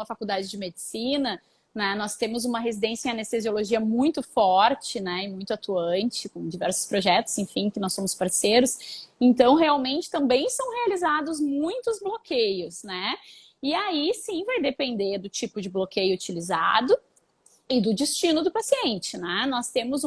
Speaker 2: a faculdade de medicina, né? Nós temos uma residência em anestesiologia muito forte, né, e muito atuante, com diversos projetos, enfim, que nós somos parceiros. Então, realmente, também são realizados muitos bloqueios, né? E aí, sim, vai depender do tipo de bloqueio utilizado e do destino do paciente, né? Nós temos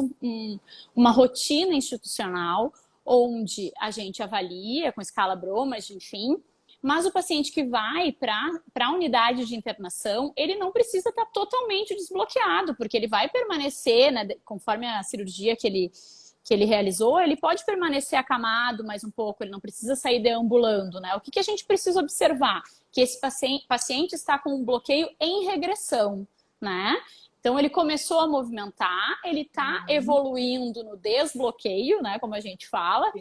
Speaker 2: uma rotina institucional onde a gente avalia com escala Bromas, enfim, mas o paciente que vai para a unidade de internação, ele não precisa estar totalmente desbloqueado, porque ele vai permanecer, né, conforme a cirurgia que ele realizou, ele pode permanecer acamado mais um pouco, ele não precisa sair deambulando, né? O que a gente precisa observar? Que esse paciente está com um bloqueio em regressão, né? Então, ele começou a movimentar, ele está evoluindo no desbloqueio, né, como a gente fala.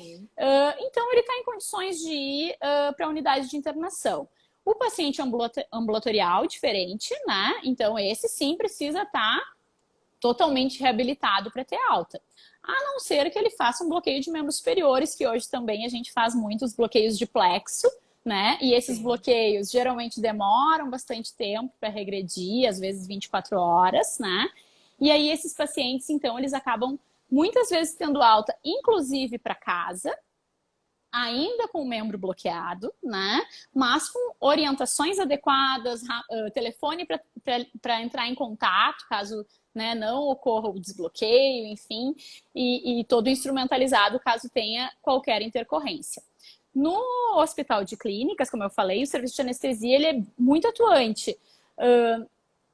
Speaker 2: Então, ele está em condições de ir para a unidade de internação. O paciente ambulatorial, diferente, né? Então, esse sim precisa estar totalmente reabilitado para ter alta. A não ser que ele faça um bloqueio de membros superiores, que hoje também a gente faz muitos bloqueios de plexo, né? E esses bloqueios geralmente demoram bastante tempo para regredir, às vezes 24 horas, né? E aí esses pacientes, então, eles acabam muitas vezes tendo alta, inclusive para casa, ainda com o membro bloqueado, né? Mas com orientações adequadas, telefone para entrar em contato, caso, né, não ocorra o desbloqueio, enfim, e todo instrumentalizado caso tenha qualquer intercorrência. No hospital de clínicas, como eu falei, o serviço de anestesia ele é muito atuante.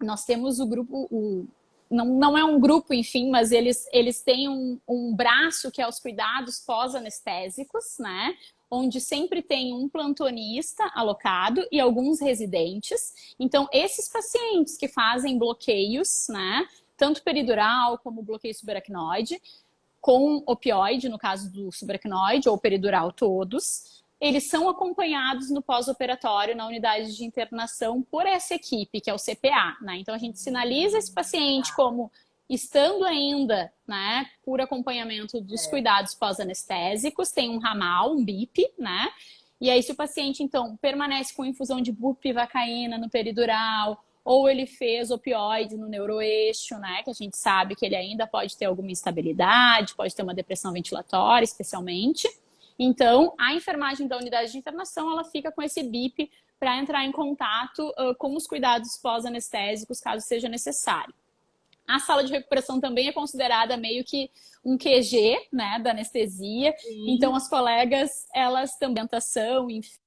Speaker 2: Nós temos o grupo, não é um grupo, enfim, mas eles têm um braço que é os cuidados pós-anestésicos, né? Onde sempre tem um plantonista alocado e alguns residentes. Então, esses pacientes que fazem bloqueios, né? Tanto peridural como bloqueio subaracnoide, com opioide, no caso do subaracnoide, ou peridural todos, eles são acompanhados no pós-operatório na unidade de internação por essa equipe, que é o CPA, né? Então, a gente sinaliza esse paciente como estando ainda, né, por acompanhamento dos cuidados pós-anestésicos, tem um ramal, um BIP, né? E aí, se o paciente, então, permanece com infusão de bupivacaína no peridural, ou ele fez opioide no neuroeixo, né? Que a gente sabe que ele ainda pode ter alguma instabilidade, pode ter uma depressão ventilatória, especialmente. Então, a enfermagem da unidade de internação, ela fica com esse BIP para entrar em contato com os cuidados pós-anestésicos, caso seja necessário. A sala de recuperação também é considerada meio que um QG, né, da anestesia. Então, as colegas, elas também orientação, enfim,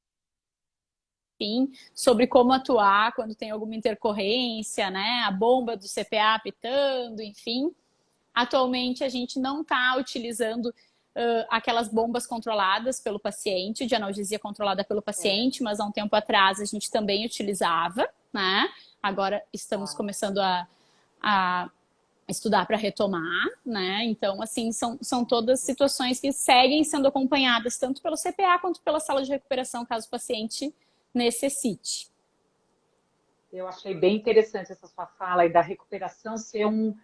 Speaker 2: sobre como atuar quando tem alguma intercorrência, né, a bomba do CPA apitando, enfim. Atualmente, a gente não está utilizando aquelas bombas controladas pelo paciente, de analgesia controlada pelo paciente, mas há um tempo atrás a gente também utilizava, né? Agora estamos começando a estudar para retomar, né? Então, assim, são todas situações que seguem sendo acompanhadas tanto pelo CPA quanto pela sala de recuperação, caso o paciente necessite.
Speaker 1: Eu achei bem interessante essa sua fala e da recuperação ser um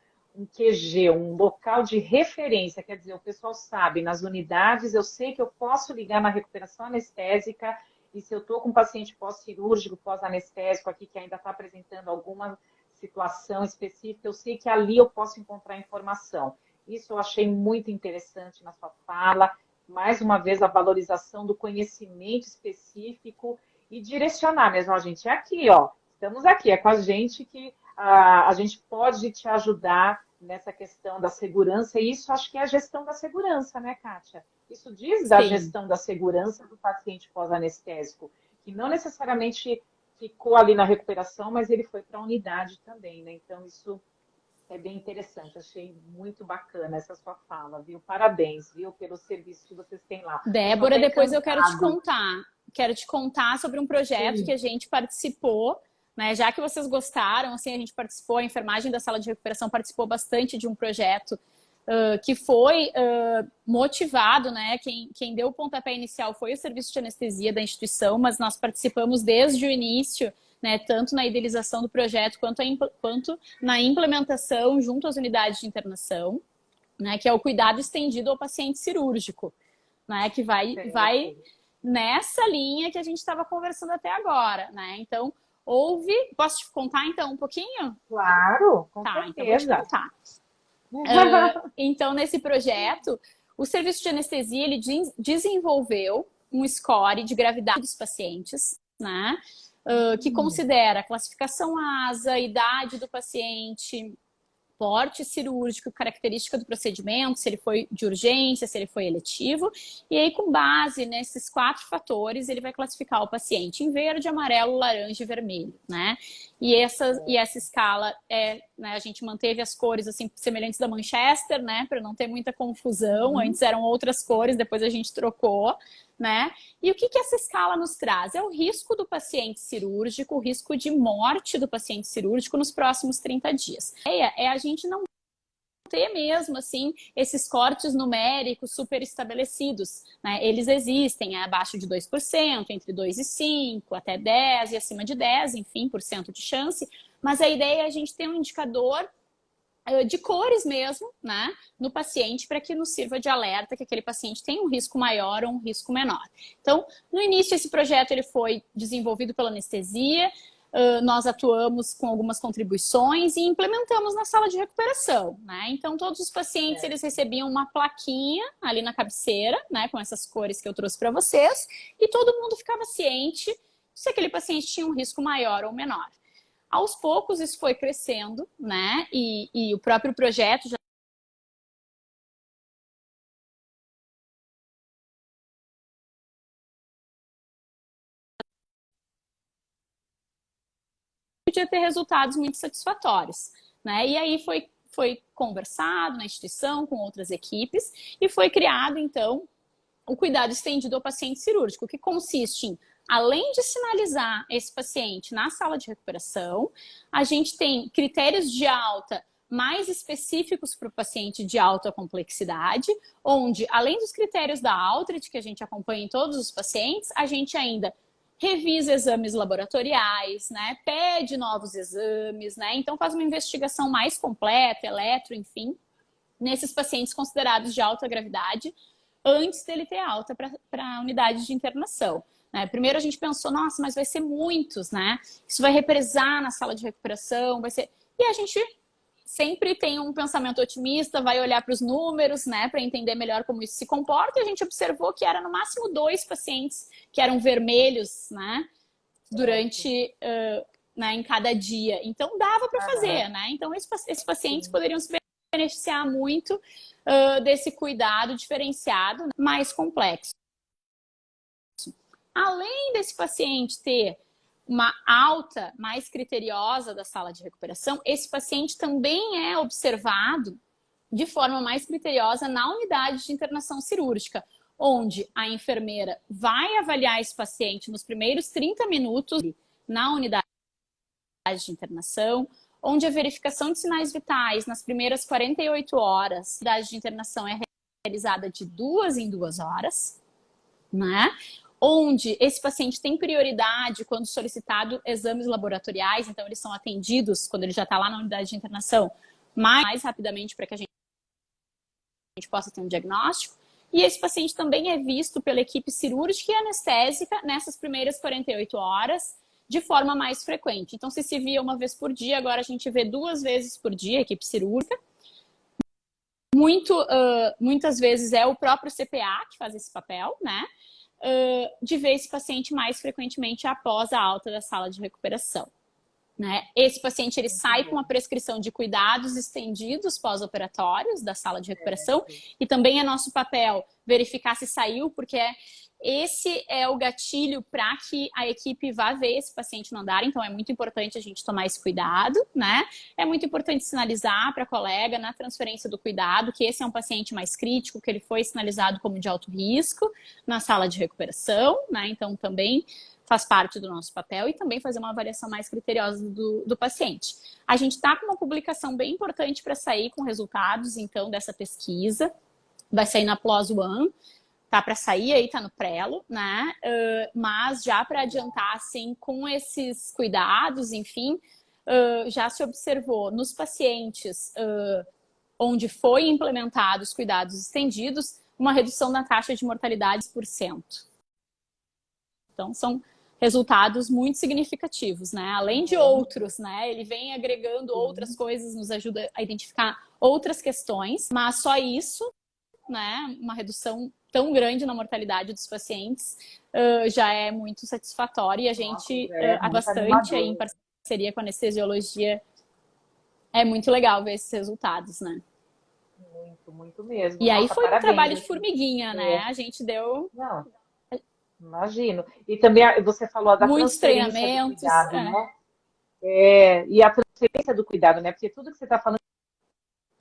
Speaker 1: QG, um local de referência, quer dizer, o pessoal sabe, nas unidades eu sei que eu posso ligar na recuperação anestésica e se eu estou com um paciente pós-cirúrgico, pós-anestésico aqui que ainda está apresentando alguma situação específica, eu sei que ali eu posso encontrar informação. Isso eu achei muito interessante na sua fala, mais uma vez a valorização do conhecimento específico e direcionar mesmo, a gente é aqui, ó, estamos aqui, é com a gente que a gente pode te ajudar nessa questão da segurança, e isso acho que é a gestão da segurança, né, Kátia? Isso diz da gestão da segurança do paciente pós-anestésico, que não necessariamente ficou ali na recuperação, mas ele foi para a unidade também, né? Então, isso é bem interessante, achei muito bacana essa sua fala, viu? Parabéns, viu, pelo serviço que vocês têm lá.
Speaker 2: Débora, depois eu quero te contar sobre um projeto que a gente participou, né? Já que vocês gostaram, assim, a gente participou, a enfermagem da sala de recuperação participou bastante de um projeto que foi motivado, né? Quem deu o pontapé inicial foi o serviço de anestesia da instituição, mas nós participamos desde o início, né, tanto na idealização do projeto quanto na implementação junto às unidades de internação, né, que é o cuidado estendido ao paciente cirúrgico, né, que vai nessa linha que a gente estava conversando até agora, né? Então, posso te contar então um pouquinho?
Speaker 1: Claro, com
Speaker 2: certeza. Então vou te contar. Então, nesse projeto, o serviço de anestesia ele desenvolveu um score de gravidade dos pacientes, né? Que considera a classificação ASA, idade do paciente, porte cirúrgico, característica do procedimento, se ele foi de urgência, se ele foi eletivo. E aí, com base nesses 4 fatores, ele vai classificar o paciente em verde, amarelo, laranja e vermelho, né? E essa escala né, a gente manteve as cores assim semelhantes da Manchester, né? Para não ter muita confusão. Antes eram outras cores, depois a gente trocou, né? E o que essa escala nos traz? É o risco do paciente cirúrgico, o risco de morte do paciente cirúrgico nos próximos 30 dias. A gente não ter mesmo, assim, esses cortes numéricos super estabelecidos, né? Eles existem, abaixo de 2%, entre 2 e 5, até 10 e acima de 10, enfim, por cento de chance. Mas a ideia é a gente ter um indicador de cores mesmo, né, no paciente, para que nos sirva de alerta que aquele paciente tem um risco maior ou um risco menor. Então, no início, esse projeto ele foi desenvolvido pela anestesia, nós atuamos com algumas contribuições e implementamos na sala de recuperação, né? Então, todos os pacientes, eles recebiam uma plaquinha ali na cabeceira, né, com essas cores que eu trouxe para vocês, e todo mundo ficava ciente se aquele paciente tinha um risco maior ou menor. Aos poucos isso foi crescendo, né? E o próprio projeto já podia ter resultados muito satisfatórios, né? E aí foi conversado na instituição com outras equipes e foi criado, então, o cuidado estendido ao paciente cirúrgico, que consiste em, além de sinalizar esse paciente na sala de recuperação, a gente tem critérios de alta mais específicos para o paciente de alta complexidade, onde, além dos critérios da Outred, que a gente acompanha em todos os pacientes, a gente ainda revisa exames laboratoriais, né? Pede novos exames, né? Então faz uma investigação mais completa, eletro, enfim, nesses pacientes considerados de alta gravidade, antes dele ter alta para a unidade de internação. Né? Primeiro a gente pensou, nossa, mas vai ser muitos, né? Isso vai represar na sala de recuperação, vai ser... E a gente sempre tem um pensamento otimista, vai olhar para os números, né, para entender melhor como isso se comporta, e a gente observou que era no máximo 2 pacientes que eram vermelhos, né, durante, né, em cada dia. Então dava para fazer, né? Então esses pacientes poderiam se beneficiar muito desse cuidado diferenciado, mais complexo. Além desse paciente ter uma alta mais criteriosa da sala de recuperação, esse paciente também é observado de forma mais criteriosa na unidade de internação cirúrgica, onde a enfermeira vai avaliar esse paciente nos primeiros 30 minutos na unidade de internação, onde a verificação de sinais vitais nas primeiras 48 horas, a unidade de internação é realizada de 2 em 2 horas, né? Onde esse paciente tem prioridade quando solicitado exames laboratoriais, então eles são atendidos quando ele já está lá na unidade de internação mais rapidamente para que a gente possa ter um diagnóstico. E esse paciente também é visto pela equipe cirúrgica e anestésica nessas primeiras 48 horas de forma mais frequente. Então, se via uma vez por dia, agora a gente vê 2 vezes por dia a equipe cirúrgica. Muitas vezes é o próprio CPA que faz esse papel, né? De ver esse paciente mais frequentemente após a alta da sala de recuperação. Né? Esse paciente ele sai com uma prescrição de cuidados estendidos pós-operatórios da sala de recuperação e também é nosso papel verificar se saiu, porque esse é o gatilho para que a equipe vá ver esse paciente no andar, então é muito importante a gente tomar esse cuidado, né? É muito importante sinalizar para a colega na transferência do cuidado que esse é um paciente mais crítico, que ele foi sinalizado como de alto risco na sala de recuperação, né? Então também faz parte do nosso papel e também fazer uma avaliação mais criteriosa do paciente. A gente está com uma publicação bem importante para sair com resultados, então, dessa pesquisa. Vai sair na PLOS ONE, tá para sair aí, tá no prelo, né? Mas já para adiantar, assim, com esses cuidados, enfim, já se observou nos pacientes onde foi implementados cuidados estendidos, uma redução da taxa de mortalidade por cento. Então, são resultados muito significativos, né? Além de outros, né? Ele vem agregando outras coisas, nos ajuda a identificar outras questões, mas só isso, né? Uma redução tão grande na mortalidade dos pacientes já é muito satisfatória e a gente bastante aí em parceria com a anestesiologia. É muito legal ver esses resultados, né?
Speaker 1: Muito mesmo.
Speaker 2: E aí foi um trabalho de formiguinha, né? A gente deu...
Speaker 1: Não. Imagino. E também você falou da
Speaker 2: muitos
Speaker 1: transferência
Speaker 2: treinamentos,
Speaker 1: do cuidado, né? E a transferência do cuidado, né? Porque tudo que você está falando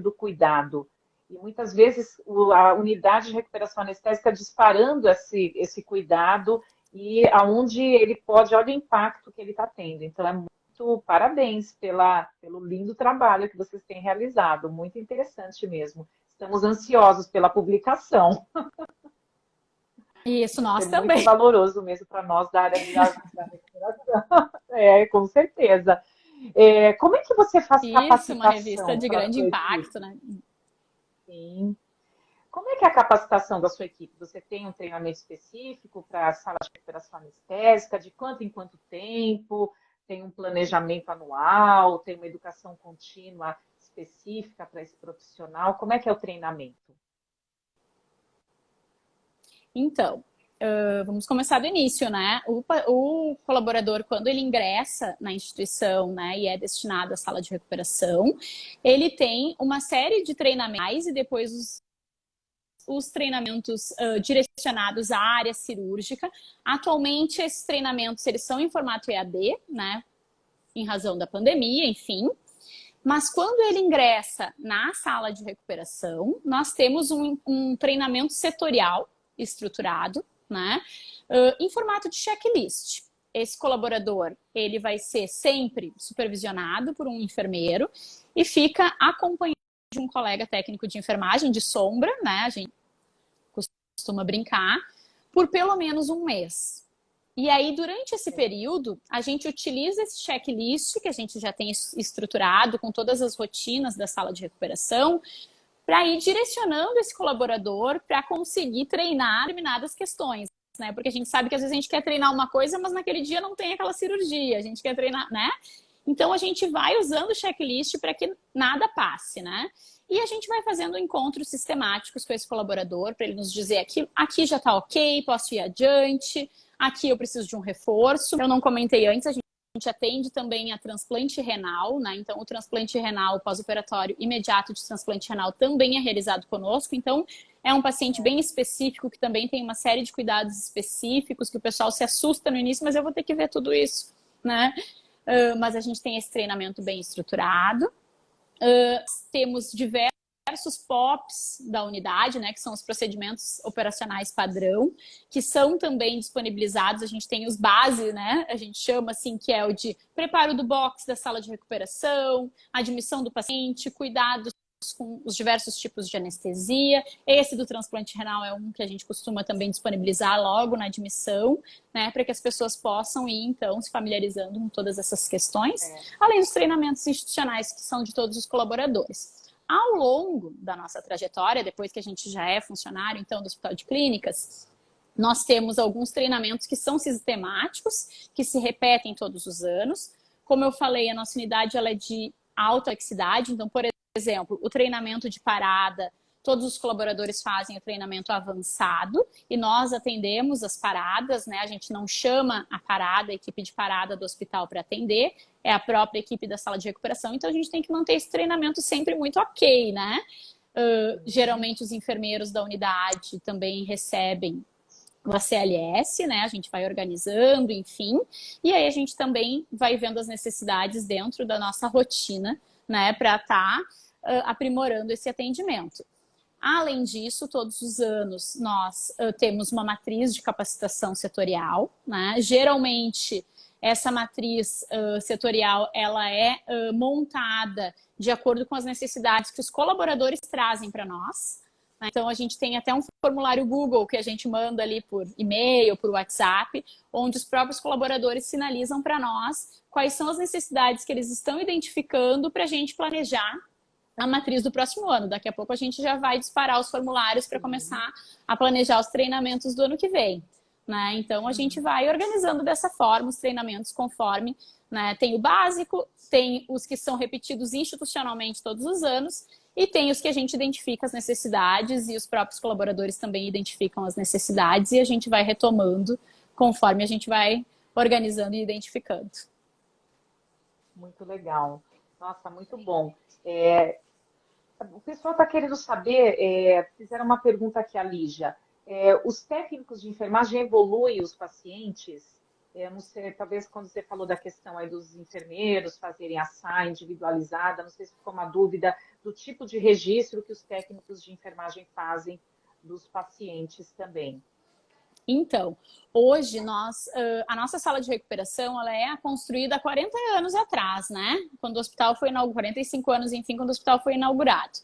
Speaker 1: do cuidado E muitas vezes a unidade de recuperação anestésica disparando esse cuidado e aonde ele pode, olha o impacto que ele está tendo. Então, é muito parabéns pelo lindo trabalho que vocês têm realizado, muito interessante mesmo. Estamos ansiosos pela publicação.
Speaker 2: Isso,
Speaker 1: Vai ser
Speaker 2: nós
Speaker 1: muito
Speaker 2: também.
Speaker 1: valoroso mesmo para nós da área da recuperação. Com certeza. Como é que você faz
Speaker 2: Isso, uma revista
Speaker 1: capacitação
Speaker 2: de
Speaker 1: para a
Speaker 2: grande
Speaker 1: sua
Speaker 2: impacto,
Speaker 1: equipe?
Speaker 2: né?
Speaker 1: Sim. Como é que é a capacitação da sua equipe? Você tem um treinamento específico para a sala de recuperação anestésica? De quanto em quanto tempo? Tem um planejamento anual? Tem uma educação contínua específica para esse profissional? Como é que é o treinamento?
Speaker 2: Então, vamos começar do início, né? O colaborador, quando ele ingressa na instituição, né, e é destinado à sala de recuperação, ele tem uma série de treinamentos e depois os treinamentos direcionados à área cirúrgica. Atualmente, esses treinamentos eles são em formato EAD, né? Em razão da pandemia, enfim. Mas quando ele ingressa na sala de recuperação, nós temos um treinamento setorial estruturado, né? Em formato de checklist. Esse colaborador, ele vai ser sempre supervisionado por um enfermeiro e fica acompanhado de um colega técnico de enfermagem de sombra, né? A gente costuma brincar, por pelo menos um mês. E aí, durante esse período, a gente utiliza esse checklist que a gente já tem estruturado com todas as rotinas da sala de recuperação para ir direcionando esse colaborador para conseguir treinar determinadas questões, né? Porque a gente sabe que às vezes a gente quer treinar uma coisa, mas naquele dia não tem aquela cirurgia, a gente quer treinar, né? Então a gente vai usando o checklist para que nada passe, né? E a gente vai fazendo encontros sistemáticos com esse colaborador para ele nos dizer aqui já está ok, posso ir adiante, aqui eu preciso de um reforço. Eu não comentei antes, a gente atende também a transplante renal, né? Então, o transplante renal pós-operatório imediato de transplante renal também é realizado conosco. Então, é um paciente bem específico que também tem uma série de cuidados específicos que o pessoal se assusta no início, mas eu vou ter que ver tudo isso, né? Mas a gente tem esse treinamento bem estruturado. Temos diversos POPs da unidade, né, que são os procedimentos operacionais padrão, que são também disponibilizados. A gente tem os base, né, a gente chama assim, que é o de preparo do box da sala de recuperação, admissão do paciente, cuidados com os diversos tipos de anestesia. Esse do transplante renal é um que a gente costuma também disponibilizar logo na admissão, né, para que as pessoas possam ir, então, se familiarizando com todas essas questões, além dos treinamentos institucionais que são de todos os colaboradores. Ao longo da nossa trajetória, depois que a gente já é funcionário, então, do Hospital de Clínicas, nós temos alguns treinamentos que são sistemáticos, que se repetem todos os anos. Como eu falei, a nossa unidade ela é de alta complexidade, então, por exemplo, o treinamento de parada, todos os colaboradores fazem o treinamento avançado e nós atendemos as paradas, né? A gente não chama a parada, a equipe de parada do hospital para atender, é a própria equipe da sala de recuperação, então a gente tem que manter esse treinamento sempre muito ok, né? Geralmente os enfermeiros da unidade também recebem o ACLS, né? A gente vai organizando, enfim, e aí a gente também vai vendo as necessidades dentro da nossa rotina, né? Para estar aprimorando esse atendimento. Além disso, todos os anos nós temos uma matriz de capacitação setorial, né? Geralmente essa matriz setorial ela é montada de acordo com as necessidades que os colaboradores trazem para nós. Né? Então a gente tem até um formulário Google que a gente manda ali por e-mail, por WhatsApp, onde os próprios colaboradores sinalizam para nós quais são as necessidades que eles estão identificando para a gente planejar a matriz do próximo ano. Daqui a pouco a gente já vai disparar os formulários para começar a planejar os treinamentos do ano que vem. Né? Então a gente vai organizando dessa forma os treinamentos conforme, né? Tem o básico, tem os que são repetidos institucionalmente todos os anos e tem os que a gente identifica as necessidades e os próprios colaboradores também identificam as necessidades e a gente vai retomando conforme a gente vai organizando e identificando.
Speaker 1: Muito legal. Nossa, muito bom. O pessoal está querendo saber, fizeram uma pergunta aqui, a Lígia. Os técnicos de enfermagem evoluem os pacientes? Eu não sei, talvez quando você falou da questão aí dos enfermeiros fazerem a SAI individualizada, não sei se ficou uma dúvida do tipo de registro que os técnicos de enfermagem fazem dos pacientes também.
Speaker 2: Então, hoje a nossa sala de recuperação, ela é construída há 40 anos atrás, né? Quando o hospital foi inaugurado, 45 anos, enfim, quando o hospital foi inaugurado.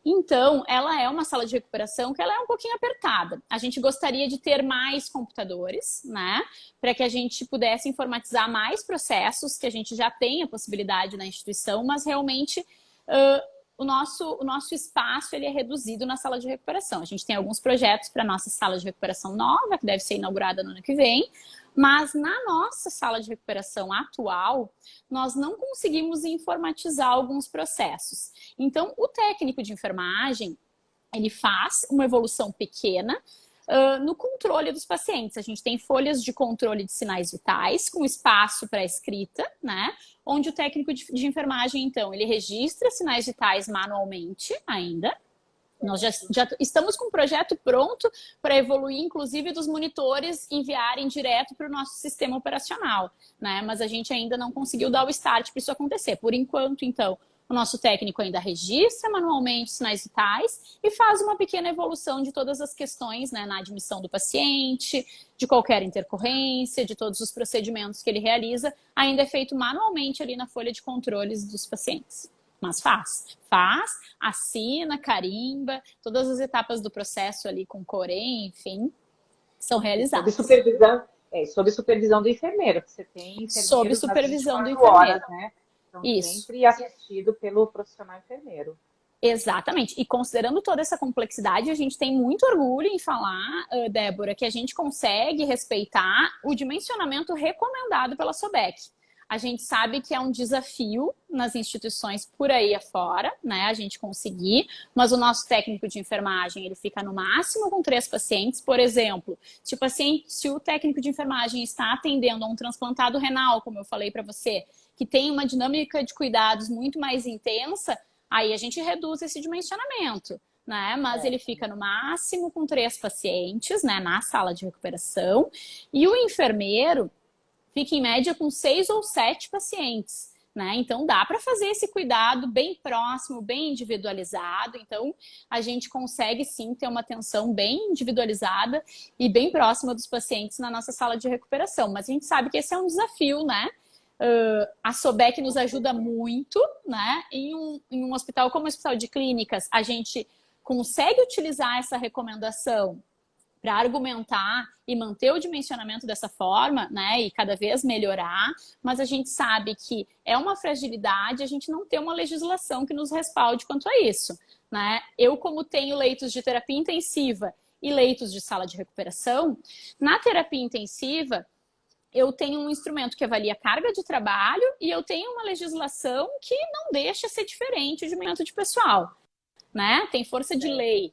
Speaker 2: Então, ela é uma sala de recuperação que ela é um pouquinho apertada. A gente gostaria de ter mais computadores, né? Para que a gente pudesse informatizar mais processos, que a gente já tem a possibilidade na instituição, mas realmente o nosso espaço ele é reduzido na sala de recuperação. A gente tem alguns projetos para a nossa sala de recuperação nova, que deve ser inaugurada no ano que vem, mas na nossa sala de recuperação atual, nós não conseguimos informatizar alguns processos. Então, o técnico de enfermagem, ele faz uma evolução pequena no controle dos pacientes. A gente tem folhas de controle de sinais vitais, com espaço para escrita, né? Onde o técnico de enfermagem, então, ele registra sinais vitais manualmente ainda. Nós já estamos com um projeto pronto para evoluir, inclusive, dos monitores enviarem direto para o nosso sistema operacional, né? Mas a gente ainda não conseguiu dar o start para isso acontecer. Por enquanto, então, o nosso técnico ainda registra manualmente sinais vitais e faz uma pequena evolução de todas as questões, né, na admissão do paciente, de qualquer intercorrência, de todos os procedimentos que ele realiza, ainda é feito manualmente ali na folha de controles dos pacientes. Mas faz, assina, carimba, todas as etapas do processo ali com corém, enfim, são realizadas.
Speaker 1: Sob supervisão do enfermeiro, que você tem enfermeiros
Speaker 2: sob supervisão do
Speaker 1: 24
Speaker 2: enfermeiro.
Speaker 1: horas, né? Então,
Speaker 2: Isso.
Speaker 1: sempre assistido pelo profissional enfermeiro.
Speaker 2: Exatamente. E considerando toda essa complexidade, a gente tem muito orgulho em falar, Débora, que a gente consegue respeitar o dimensionamento recomendado pela SOBEC. A gente sabe que é um desafio nas instituições por aí afora, né? A gente conseguir, mas o nosso técnico de enfermagem, ele fica no máximo com 3 pacientes. Por exemplo, se o técnico de enfermagem está atendendo a um transplantado renal, como eu falei para você, que tem uma dinâmica de cuidados muito mais intensa, aí a gente reduz esse dimensionamento, né? Mas ele fica no máximo com 3 pacientes, né? Na sala de recuperação. E o enfermeiro fica em média com 6 ou 7 pacientes, né? Então dá para fazer esse cuidado bem próximo, bem individualizado. Então a gente consegue sim ter uma atenção bem individualizada e bem próxima dos pacientes na nossa sala de recuperação. Mas a gente sabe que esse é um desafio, né? A SOBEC nos ajuda muito, né? Em um hospital como o Hospital de Clínicas, a gente consegue utilizar essa recomendação para argumentar e manter o dimensionamento dessa forma, né, e cada vez melhorar, mas a gente sabe que é uma fragilidade a gente não ter uma legislação que nos respalde quanto a isso, né? Eu, como tenho leitos de terapia intensiva e leitos de sala de recuperação, na terapia intensiva eu tenho um instrumento que avalia a carga de trabalho e eu tenho uma legislação que não deixa ser diferente de movimento de pessoal, né? Tem força de lei.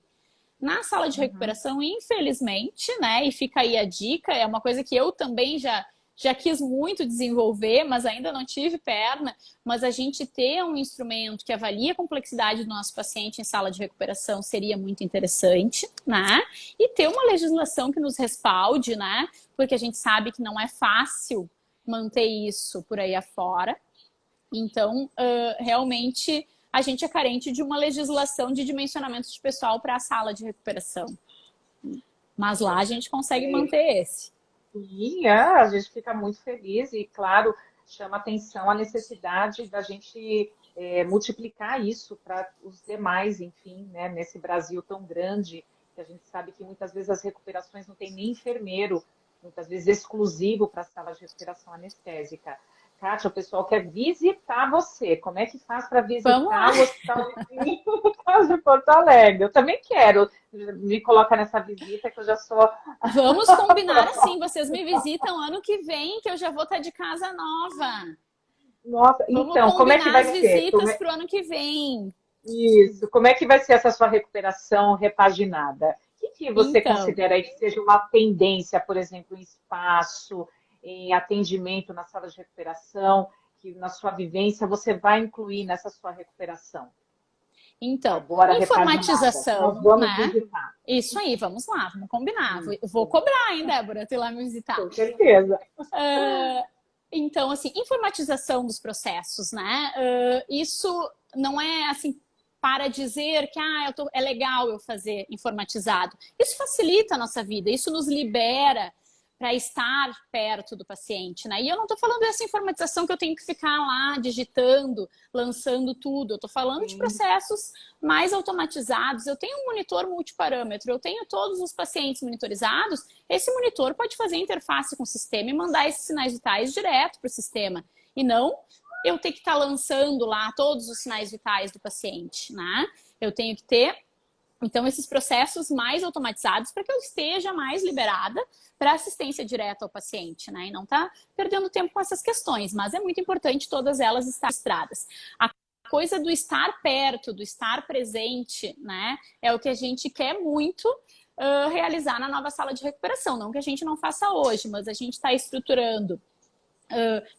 Speaker 2: Na sala de recuperação, infelizmente, né, e fica aí a dica, é uma coisa que eu também já quis muito desenvolver, mas ainda não tive perna, mas a gente ter um instrumento que avalia a complexidade do nosso paciente em sala de recuperação seria muito interessante, né? E ter uma legislação que nos respalde, né? Porque a gente sabe que não é fácil manter isso por aí afora. Então, realmente a gente é carente de uma legislação de dimensionamento de pessoal para a sala de recuperação. Mas lá a gente consegue manter esse.
Speaker 1: Sim, a gente fica muito feliz e, claro, chama atenção a necessidade da gente multiplicar isso para os demais, enfim, né, nesse Brasil tão grande, que a gente sabe que muitas vezes as recuperações não tem nem enfermeiro, muitas vezes exclusivo para a sala de recuperação anestésica. Kátia, o pessoal quer visitar você. Como é que faz para visitar o Hospital de Porto Alegre? Eu também quero. Me colocar nessa visita que eu já sou...
Speaker 2: Vamos combinar assim. Vocês me visitam ano que vem, que eu já vou estar de casa nova.
Speaker 1: Nossa, então, como é que vai ser?
Speaker 2: Vamos combinar as visitas para o ano que vem.
Speaker 1: Isso. Como é que vai ser essa sua recuperação repaginada? O que você considera aí que seja uma tendência, por exemplo, em espaço, em atendimento na sala de recuperação, que na sua vivência você vai incluir nessa sua recuperação?
Speaker 2: Então,
Speaker 1: agora
Speaker 2: informatização,
Speaker 1: nós vamos
Speaker 2: né?
Speaker 1: visitar.
Speaker 2: Isso aí, vamos lá, vamos combinar. Vou cobrar, hein, Débora, tu ir lá me visitar.
Speaker 1: Com certeza.
Speaker 2: Então, assim, informatização dos processos, né? Isso não é, assim, para dizer que é legal eu fazer informatizado. Isso facilita a nossa vida, isso nos libera para estar perto do paciente, né? E eu não estou falando dessa informatização que eu tenho que ficar lá digitando, lançando tudo. Eu estou falando de processos mais automatizados. Eu tenho um monitor multiparâmetro, eu tenho todos os pacientes monitorizados. Esse monitor pode fazer interface com o sistema e mandar esses sinais vitais direto para o sistema. E não eu ter que estar lançando lá todos os sinais vitais do paciente, né? Eu tenho que ter então, esses processos mais automatizados para que eu esteja mais liberada para assistência direta ao paciente, né? E não tá perdendo tempo com essas questões, mas é muito importante todas elas estarem registradas. A coisa do estar perto, do estar presente, né? É o que a gente quer muito realizar na nova sala de recuperação. Não que a gente não faça hoje, mas a gente está estruturando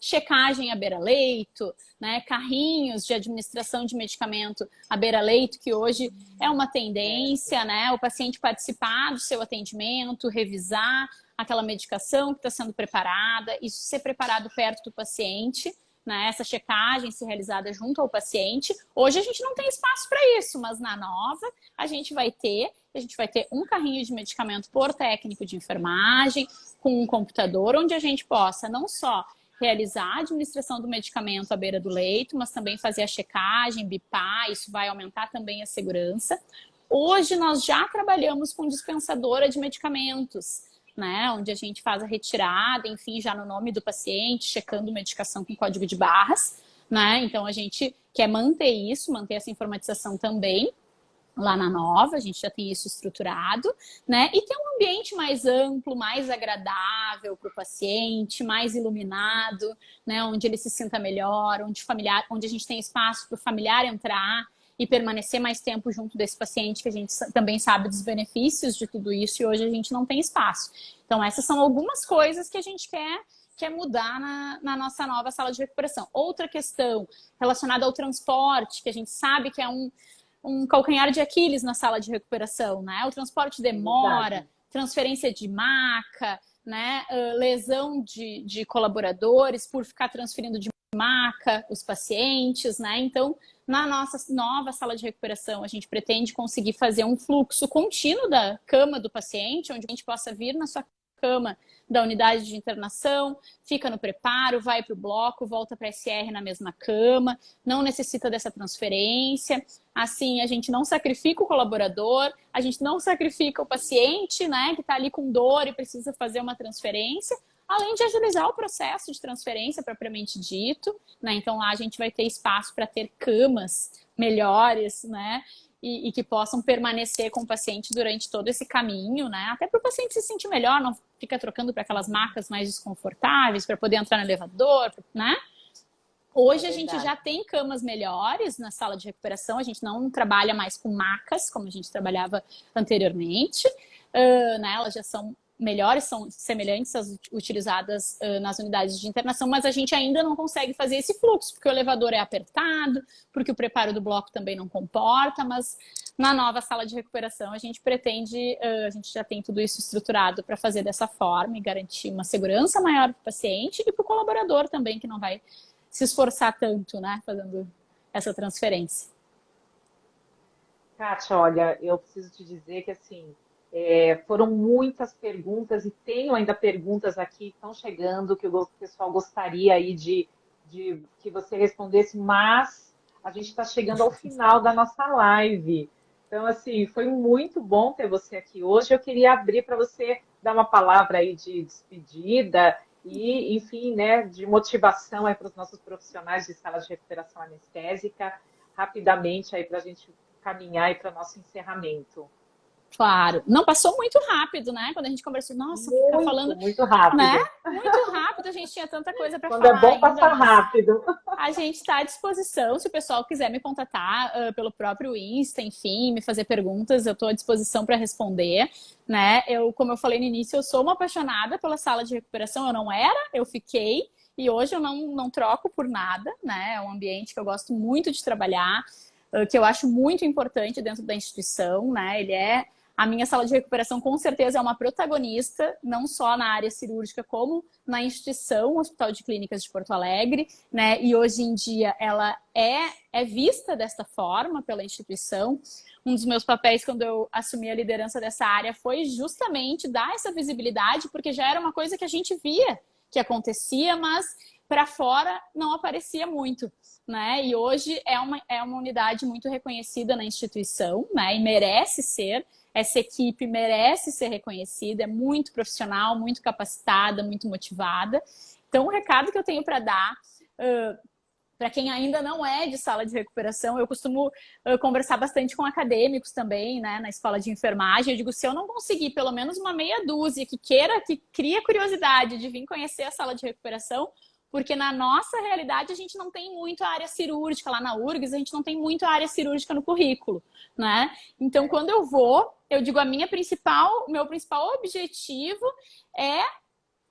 Speaker 2: checagem à beira-leito, né? Carrinhos de administração de medicamento à beira-leito, que hoje é uma tendência, né? O paciente participar do seu atendimento, revisar aquela medicação que está sendo preparada, isso ser preparado perto do paciente, né? Essa checagem ser realizada junto ao paciente. Hoje a gente não tem espaço para isso, mas na nova a gente vai ter um carrinho de medicamento por técnico de enfermagem, com um computador, onde a gente possa não só realizar a administração do medicamento à beira do leito, mas também fazer a checagem, bipar, isso vai aumentar também a segurança. Hoje nós já trabalhamos com dispensadora de medicamentos, né, onde a gente faz a retirada, enfim, já no nome do paciente, checando medicação com código de barras, né? Então a gente quer manter isso, manter essa informatização também. Lá na nova, a gente já tem isso estruturado, né? E ter um ambiente mais amplo, mais agradável para o paciente, mais iluminado, né? Onde ele se sinta melhor, onde a gente tem espaço para o familiar entrar e permanecer mais tempo junto desse paciente, que a gente também sabe dos benefícios de tudo isso, e hoje a gente não tem espaço. Então, essas são algumas coisas que a gente quer mudar na nossa nova sala de recuperação. Outra questão relacionada ao transporte, que a gente sabe que é um calcanhar de Aquiles na sala de recuperação, né? O transporte demora, transferência de maca, né? Lesão de colaboradores por ficar transferindo de maca os pacientes, né? Então, na nossa nova sala de recuperação, a gente pretende conseguir fazer um fluxo contínuo da cama do paciente, onde a gente possa vir na sua cama da unidade de internação, fica no preparo, vai para o bloco, volta para a SR na mesma cama, não necessita dessa transferência. Assim, a gente não sacrifica o colaborador, a gente não sacrifica o paciente, né, que está ali com dor e precisa fazer uma transferência, além de agilizar o processo de transferência propriamente dito, né? Então lá a gente vai ter espaço para ter camas melhores, né? E que possam permanecer com o paciente durante todo esse caminho, né? Até para o paciente se sentir melhor, não fica trocando para aquelas macas mais desconfortáveis, para poder entrar no elevador, né? Hoje a gente já tem camas melhores na sala de recuperação, a gente não trabalha mais com macas, como a gente trabalhava anteriormente, né? Elas já são melhores, são semelhantes às utilizadas nas unidades de internação, mas a gente ainda não consegue fazer esse fluxo, porque o elevador é apertado, porque o preparo do bloco também não comporta, mas na nova sala de recuperação a gente pretende, a gente já tem tudo isso estruturado para fazer dessa forma e garantir uma segurança maior para o paciente e para o colaborador também, que não vai se esforçar tanto, né, fazendo essa transferência.
Speaker 1: Kátia, olha, eu preciso te dizer que, assim, foram muitas perguntas e tenho ainda perguntas aqui que estão chegando, que o pessoal gostaria aí de que você respondesse, mas a gente está chegando ao final da nossa live. Então, assim, foi muito bom ter você aqui hoje. Eu queria abrir para você dar uma palavra aí de despedida e, enfim, né, de motivação aí para os nossos profissionais de sala de recuperação anestésica, rapidamente aí para a gente caminhar aí para o nosso encerramento.
Speaker 2: Claro. Não, passou muito rápido, né? Quando a gente conversou, nossa, ficar falando...
Speaker 1: Muito rápido.
Speaker 2: Né? Muito rápido, a gente tinha tanta coisa para falar.
Speaker 1: Quando é bom passar rápido.
Speaker 2: A gente está à disposição, se o pessoal quiser me contatar pelo próprio Insta, enfim, me fazer perguntas, eu estou à disposição para responder, né? Como eu falei no início, eu sou uma apaixonada pela sala de recuperação, eu não era, eu fiquei, e hoje eu não troco por nada, né? É um ambiente que eu gosto muito de trabalhar, que eu acho muito importante dentro da instituição, né? Ele é A minha sala de recuperação, com certeza, é uma protagonista, não só na área cirúrgica, como na instituição Hospital de Clínicas de Porto Alegre, né? E hoje em dia ela é vista desta forma pela instituição. Um dos meus papéis, quando eu assumi a liderança dessa área, foi justamente dar essa visibilidade, porque já era uma coisa que a gente via que acontecia, mas para fora não aparecia muito, né? E hoje é uma unidade muito reconhecida na instituição, né? E merece ser. Essa equipe merece ser reconhecida, é muito profissional, muito capacitada, muito motivada. Então, o recado que eu tenho para dar para quem ainda não é de sala de recuperação, eu costumo conversar bastante com acadêmicos também, né, na escola de enfermagem. Eu digo, se eu não conseguir pelo menos uma meia dúzia que cria curiosidade de vir conhecer a sala de recuperação, porque na nossa realidade a gente não tem muito a área cirúrgica, lá na URGS a gente não tem muito a área cirúrgica no currículo, né? Então, quando eu vou, eu digo, o meu principal objetivo é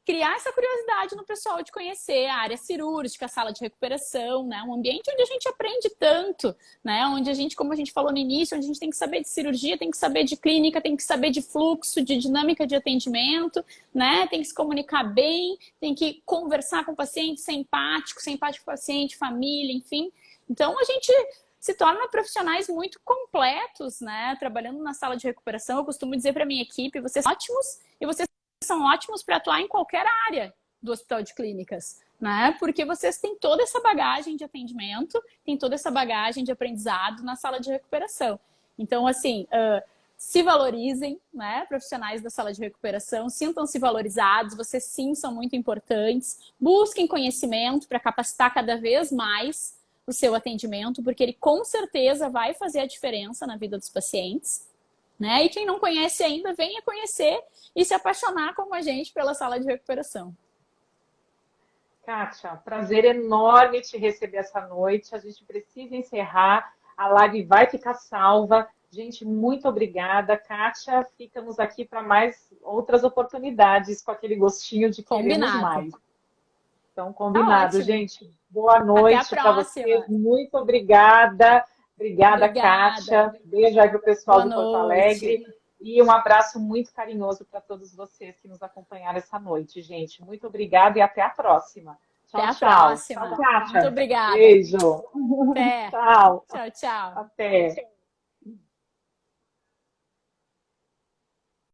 Speaker 2: criar essa curiosidade no pessoal de conhecer a área cirúrgica, a sala de recuperação, né? Um ambiente onde a gente aprende tanto, né? Onde a gente, como a gente falou no início, onde a gente tem que saber de cirurgia, tem que saber de clínica, tem que saber de fluxo, de dinâmica de atendimento, né? Tem que se comunicar bem, tem que conversar com o paciente, ser empático com o paciente, família, enfim. Então, a gente se torna profissionais muito completos, né? Trabalhando na sala de recuperação, eu costumo dizer para minha equipe, vocês são ótimos e vocês são ótimos para atuar em qualquer área do Hospital de Clínicas, né? Porque vocês têm toda essa bagagem de atendimento, têm toda essa bagagem de aprendizado na sala de recuperação. Então, assim, se valorizem, né? Profissionais da sala de recuperação, sintam-se valorizados, vocês sim são muito importantes, busquem conhecimento para capacitar cada vez mais o seu atendimento, porque ele com certeza vai fazer a diferença na vida dos pacientes. Né? E quem não conhece ainda, venha conhecer e se apaixonar como a gente pela sala de recuperação.
Speaker 1: Kátia, prazer enorme te receber essa noite. A gente precisa encerrar. A live vai ficar salva. Gente, muito obrigada. Kátia, ficamos aqui para mais outras oportunidades com aquele gostinho de queremos mais. Então, combinado, gente. Boa noite para vocês. Muito obrigada. Obrigada, Kátia. Beijo aí para o pessoal de Porto Alegre. E um abraço muito carinhoso para todos vocês que nos acompanharam essa noite, gente. Muito obrigada e até a próxima. Tchau,
Speaker 2: até a
Speaker 1: tchau.
Speaker 2: Próxima.
Speaker 1: Tchau, Kátia.
Speaker 2: Muito obrigada.
Speaker 1: Beijo.
Speaker 2: Até.
Speaker 1: Tchau.
Speaker 2: Tchau, tchau.
Speaker 1: Até.